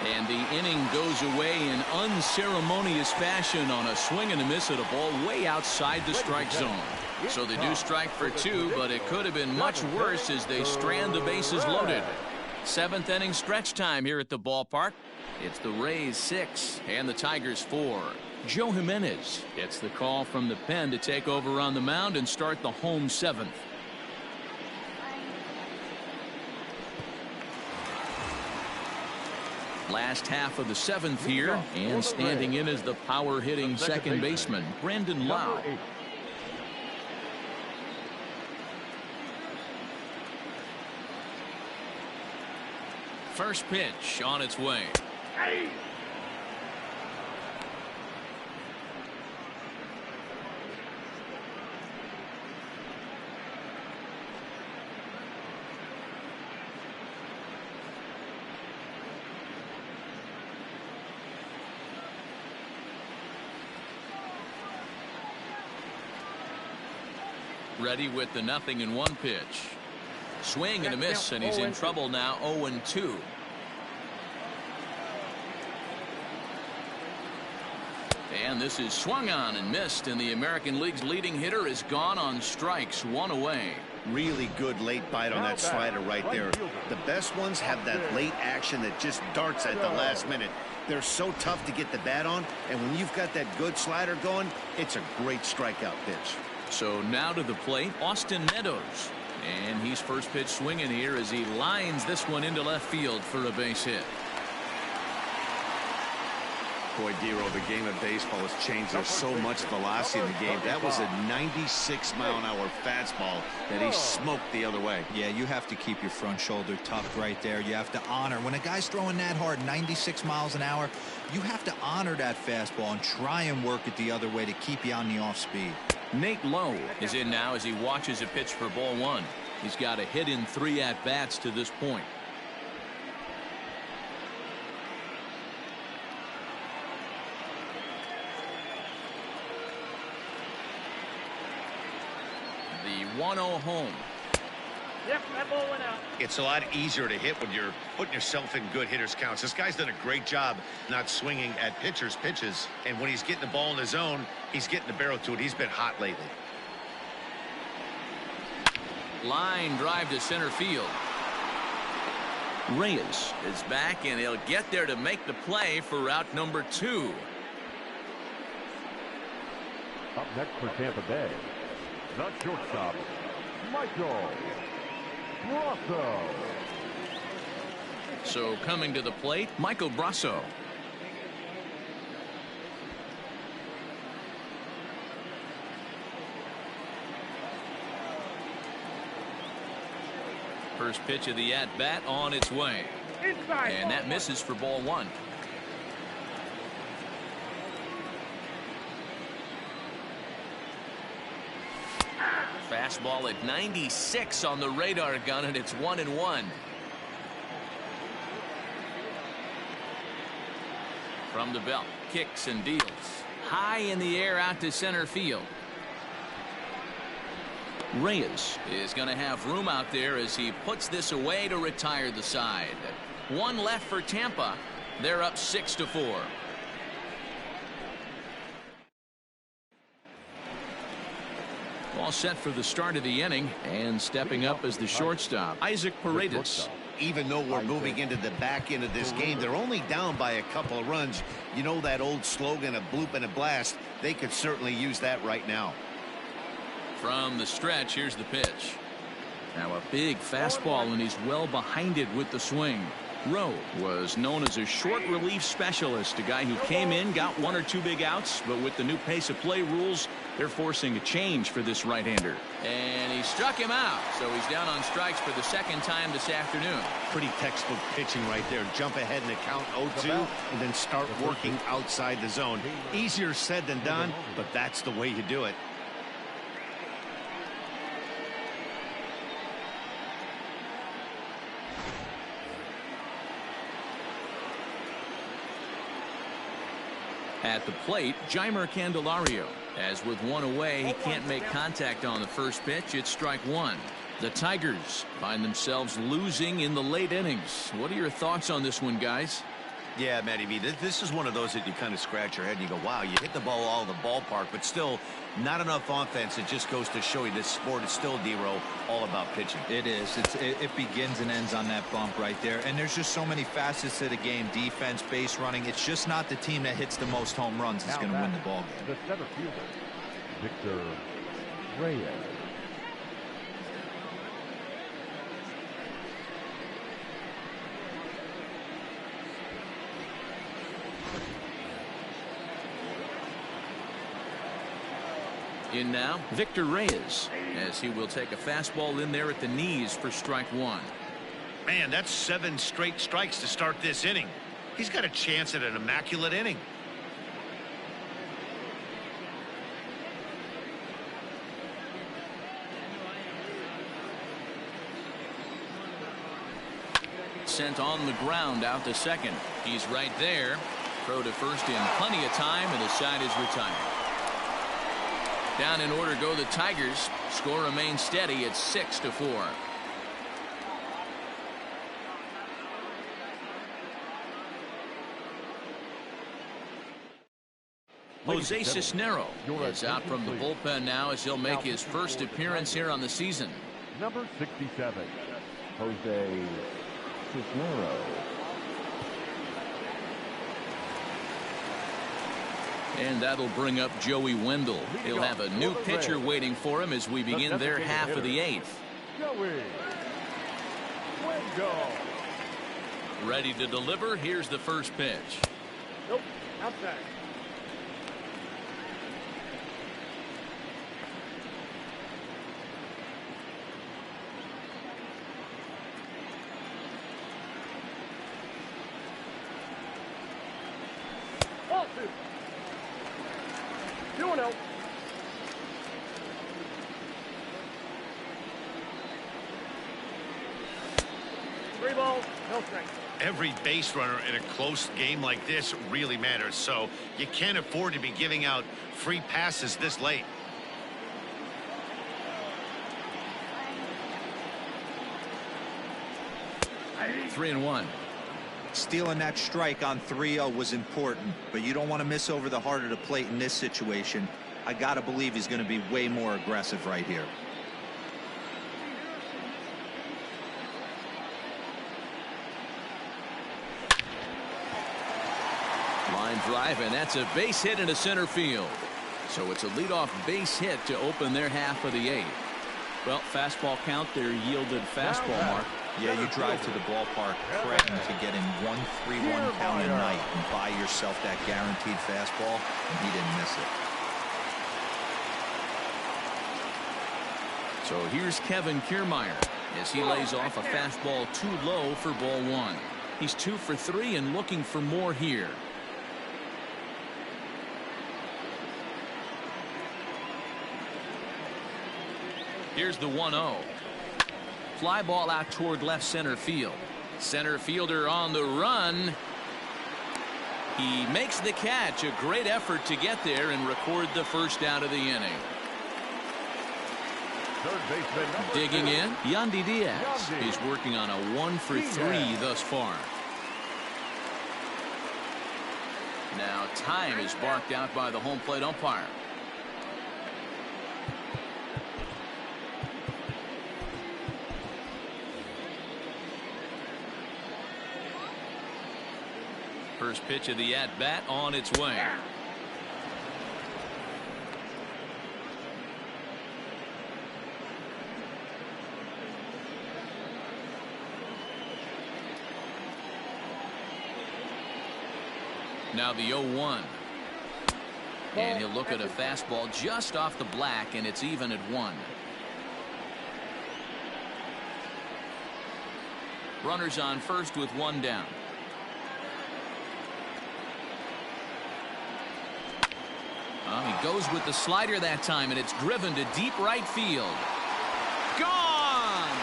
And the inning goes away in unceremonious fashion on a swing and a miss at a ball way outside the strike zone. So they do strike for 2, but it could have been much worse as they strand the bases loaded. 7th inning stretch time here at the ballpark. It's the Rays 6 and the Tigers 4. Joe Jimenez gets the call from the pen to take over on the mound and start the home 7th. Last half of the 7th here, and standing in as the power hitting second baseman, Brandon Lowe. First pitch on its way. Ready with the 0-1 pitch. Swing and a miss, and he's in trouble now. 0-2. And this is swung on and missed, and the American League's leading hitter is gone on strikes, 1 away. Really good late bite on that slider right there. The best ones have that late action that just darts at the last minute. They're so tough to get the bat on, and when you've got that good slider going, it's a great strikeout pitch. So now to the plate, Austin Meadows. And he's first pitch swinging here as he lines this one into left field for a base hit. Boy, Dero, the game of baseball has changed. There's so much velocity in the game. That was a 96-mile-an-hour fastball that he smoked the other way. Yeah, you have to keep your front shoulder tucked right there. You have to honor. When a guy's throwing that hard, 96 miles an hour, you have to honor that fastball and try and work it the other way to keep you on the off speed. Nate Lowe is in now as he watches a pitch for ball 1. He's got a hit in 3 at-bats to this point. The 1-0 home. Yep, that ball went out. It's a lot easier to hit when you're putting yourself in good hitters counts. This guy's done a great job not swinging at pitchers' pitches. And when he's getting the ball in the zone, he's getting the barrel to it. He's been hot lately. Line drive to center field. Reyes is back, and he'll get there to make the play for route number 2. Up next for Tampa Bay, the shortstop, Michael Brasso. So coming to the plate, Michael Brasso. First pitch of the at-bat on its way. Inside. And that misses for ball 1. Fastball at 96 on the radar gun, and it's 1-1. From the belt, kicks and deals. High in the air out to center field. Reyes is going to have room out there as he puts this away to retire the side. 1 left for Tampa. They're up 6-4. All set for the start of the inning, and stepping up as the shortstop, Isaac Paredes. Even though we're moving into the back end of this game, they're only down by a couple of runs. You know that old slogan, a bloop and a blast. They could certainly use that right now. From the stretch, here's the pitch. Now a big fastball, and he's well behind it with the swing. Rowe was known as a short relief specialist, a guy who came in, got 1 or 2 big outs, but with the new pace of play rules, they're forcing a change for this right-hander. And he struck him out, so he's down on strikes for the second time this afternoon. Pretty textbook pitching right there. Jump ahead in the count 0-2 and then start working outside the zone. Easier said than done, but that's the way you do it. At the plate, Jeimer Candelario. As with 1 away, he can't make contact on the first pitch. It's strike 1. The Tigers find themselves losing in the late innings. What are your thoughts on this one, guys? Yeah, Matty V, this is one of those that you kind of scratch your head and you go, wow, you hit the ball all the ballpark, but still not enough offense. It just goes to show you this sport is still, D-Row, all about pitching. It is. It begins and ends on that bump right there. And there's just so many facets to the game. Defense, base running. It's just not the team that hits the most home runs that's going to win the ball game. The center fielder, Victor Reyes. In now, Victor Reyes, as he will take a fastball in there at the knees for strike 1. Man, that's 7 straight strikes to start this inning. He's got a chance at an immaculate inning. Sent on the ground out to second. He's right there. Throw to first in plenty of time, and the side is retired. Down in order go the Tigers. Score remains steady at 6-4. Jose Cisnero is out from the bullpen now as he'll make his first appearance here on the season. Number 67, Jose Cisnero. And that'll bring up Joey Wendell. He'll have a new pitcher waiting for him as we begin their half of the 8th. Joey Wendell. Ready to deliver. Here's the first pitch. Nope. Outside. Ball 2. 2-0. Three balls, no strike. Every base runner in a close game like this really matters, so you can't afford to be giving out free passes this late. Three and one. Stealing that strike on 3-0 was important, but you don't want to miss over the heart of the plate in this situation. I got to believe he's going to be way more aggressive right here. Line drive, and that's a base hit into center field. So it's a leadoff base hit to open their half of the 8th. Well, fastball count, their yielded fastball mark. Yeah, you drive to the ballpark praying to get in 1-3-1 count a night and buy yourself that guaranteed fastball, and he didn't miss it. So here's Kevin Kiermaier as he lays off a fastball too low for ball 1. He's 2 for 3 and looking for more here. Here's the 1-0. Fly ball out toward left center field. Center fielder on the run. He makes the catch. A great effort to get there and record the first out of the inning. Third baseman number Digging 2. in, Yandy Diaz. He's working on a 1 for 3 thus far. Now time is barked out by the home plate umpire. First pitch of the at-bat on its way. Now the 0-1. And he'll look at a fastball just off the black, and it's even at 1. Runners on first with 1 down. He goes with the slider that time, and it's driven to deep right field. Gone!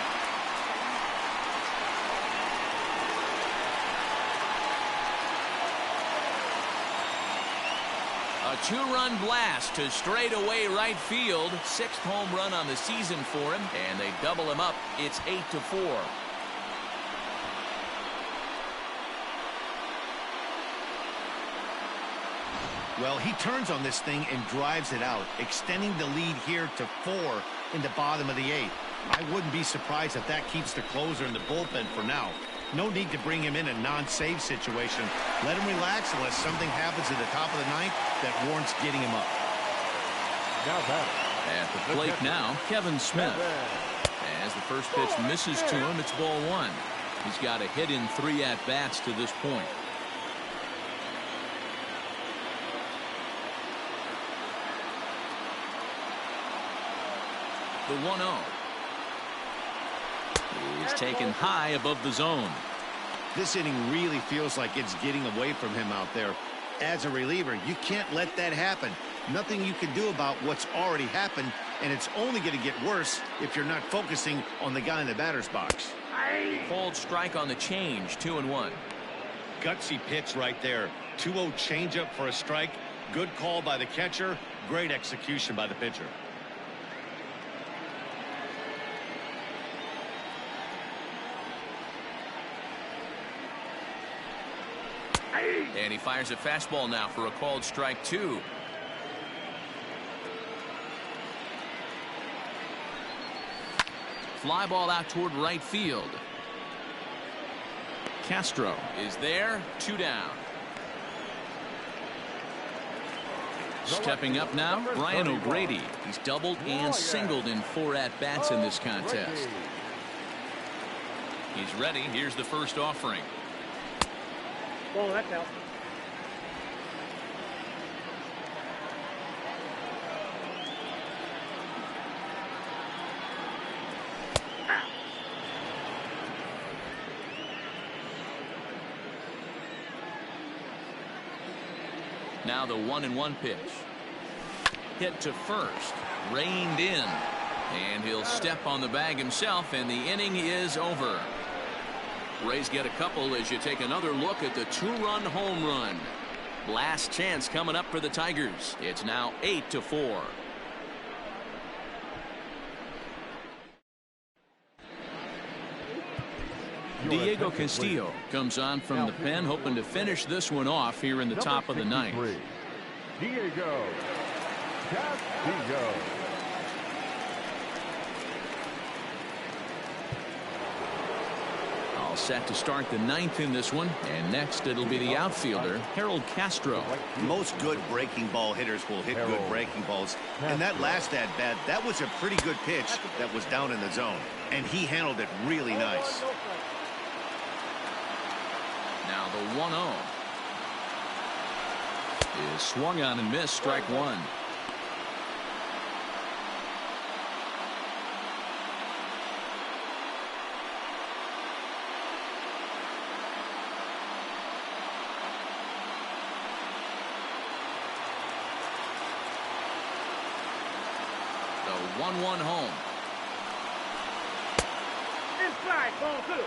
A 2-run blast to straightaway right field. 6th home run on the season for him, and they double him up. It's 8-4. Well, he turns on this thing and drives it out, extending the lead here to 4 in the bottom of the 8th. I wouldn't be surprised if that keeps the closer in the bullpen for now. No need to bring him in a non-save situation. Let him relax unless something happens at the top of the 9th that warrants getting him up. Now that at the plate now, Kevin Smith. As the first pitch misses to him, it's ball 1. He's got a hit in 3 at-bats to this point. The 1-0 is taken high above the zone. This inning really feels like it's getting away from him out there. As a reliever, you can't let that happen. Nothing you can do about what's already happened, and it's only going to get worse if you're not focusing on the guy in the batter's box. Called strike on the change, 2-1. Gutsy pitch right there. 2-0 changeup for a strike. Good call by the catcher. Great execution by the pitcher. And he fires a fastball now for a called strike 2. Fly ball out toward right field. Castro Is there. 2 down. stepping up now, Brian O'Grady. He's doubled and singled in 4 at-bats in this contest. He's ready. Here's the first offering. Ball, that's out. Now the 1-1 pitch. Hit to first. Reined in. And he'll step on the bag himself, and the inning is over. Rays get a couple as you take another look at the 2-run home run. Last chance coming up for the Tigers. It's now 8-4. Diego Castillo comes on from the pen, hoping to finish this one off here in the top of the 9th. Diego Castillo. All set to start the 9th in this one, and next it'll be the outfielder Harold Castro. Most good breaking ball hitters will hit good breaking balls, and that last at bat, that was a pretty good pitch that was down in the zone, and he handled it really nice. Now the 1-0 is swung on and missed, strike 1. The 1-1 home. Inside, ball 2.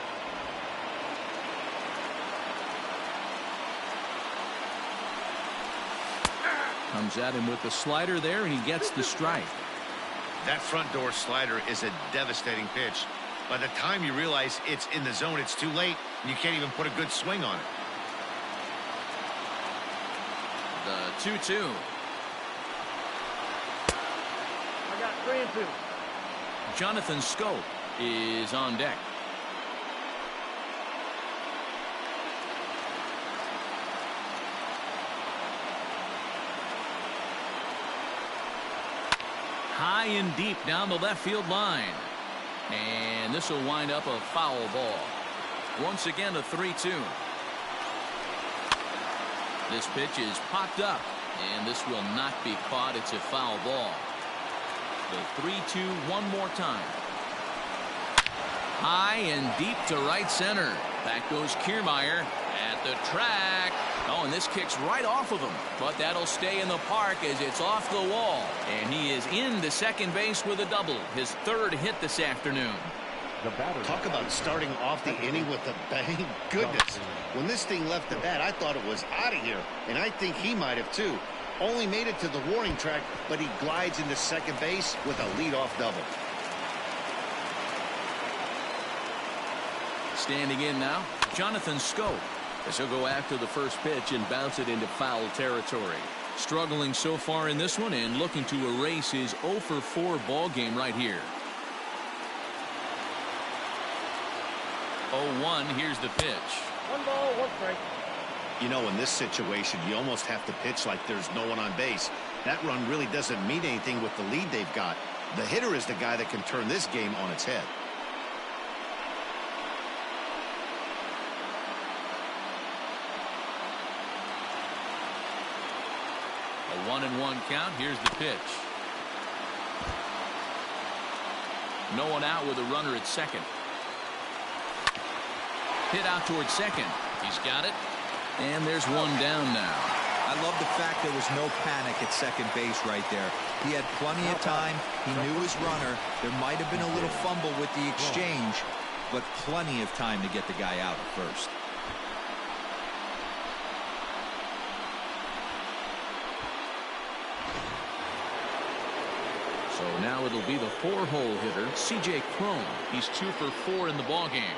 Comes at him with the slider there, and he gets the strike. That front door slider is a devastating pitch. By the time you realize it's in the zone, it's too late, and you can't even put a good swing on it. The 2-2. I got 3 and 2. Jonathan Schoop is on deck. High and deep down the left field line. And this will wind up a foul ball. Once again, a 3-2. This pitch is popped up, and this will not be caught. It's a foul ball. The 3-2 one more time. High and deep to right center. Back goes Kiermaier at the track. Oh, and this kicks right off of him. But that'll stay in the park as it's off the wall. And he is in the second base with a double. His third hit this afternoon. Talk about starting off the inning with a bang. Goodness. When this thing left the bat, I thought it was out of here. And I think he might have too. Only made it to the warning track, but he glides into second base with a leadoff double. Standing in now, Jonathan Schoop, as he'll go after the first pitch and bounce it into foul territory. Struggling so far in this one and looking to erase his 0-for-4 ball game right here. 0-1, here's the pitch. 1 ball, 1 strike. You know, in this situation, you almost have to pitch like there's no one on base. That run really doesn't mean anything with the lead they've got. The hitter is the guy that can turn this game on its head. A 1-1 count. Here's the pitch. No one out with a runner at second. Hit out towards second. He's got it. And there's one down now. I love the fact there was no panic at second base right there. He had plenty of time. He knew his runner. There might have been a little fumble with the exchange, but plenty of time to get the guy out at first. So now it'll be the 4-hole hitter, C.J. Cron. He's 2 for 4 in the ballgame.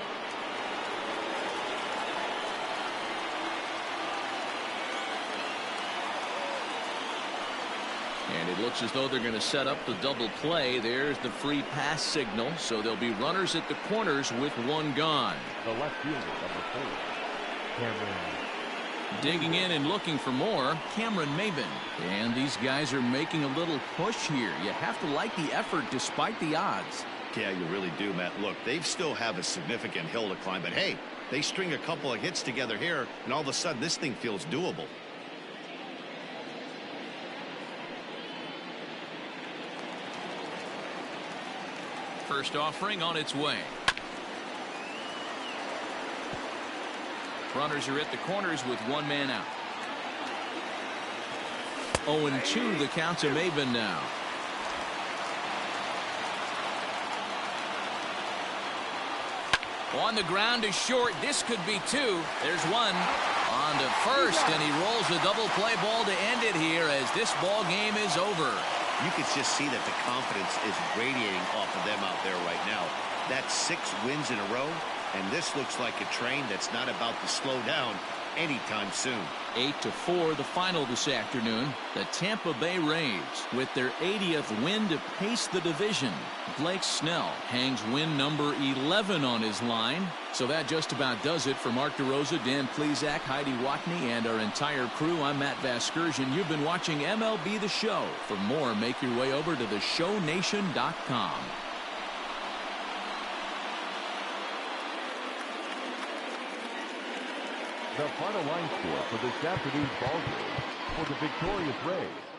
And it looks as though they're going to set up the double play. There's the free pass signal. So there'll be runners at the corners with one gone. The left fielder, number 4, Cameron. Digging in and looking for more, Cameron Maybin. And these guys are making a little push here. You have to like the effort despite the odds. Yeah, you really do, Matt. Look, they still have a significant hill to climb, but hey, they string a couple of hits together here, and all of a sudden this thing feels doable. First offering on its way. Runners are at the corners with one man out. 0-2 the count to Maybin now. On the ground to short. This could be 2. There's one. On to first, and he rolls a double play ball to end it here as this ball game is over. You can just see that the confidence is radiating off of them out there right now. That's 6 wins in a row, and this looks like a train that's not about to slow down anytime soon. 8-4 the final this afternoon. The Tampa Bay Rays with their 80th win to pace the division. Blake Snell hangs win number 11 on his line. So that just about does it for Mark DeRosa, Dan Plesac, Heidi Watney, and our entire crew. I'm Matt Vasgersian. You've been watching MLB The Show. For more, make your way over to theshownation.com. The final line score for this afternoon's ball game for the victorious Rays.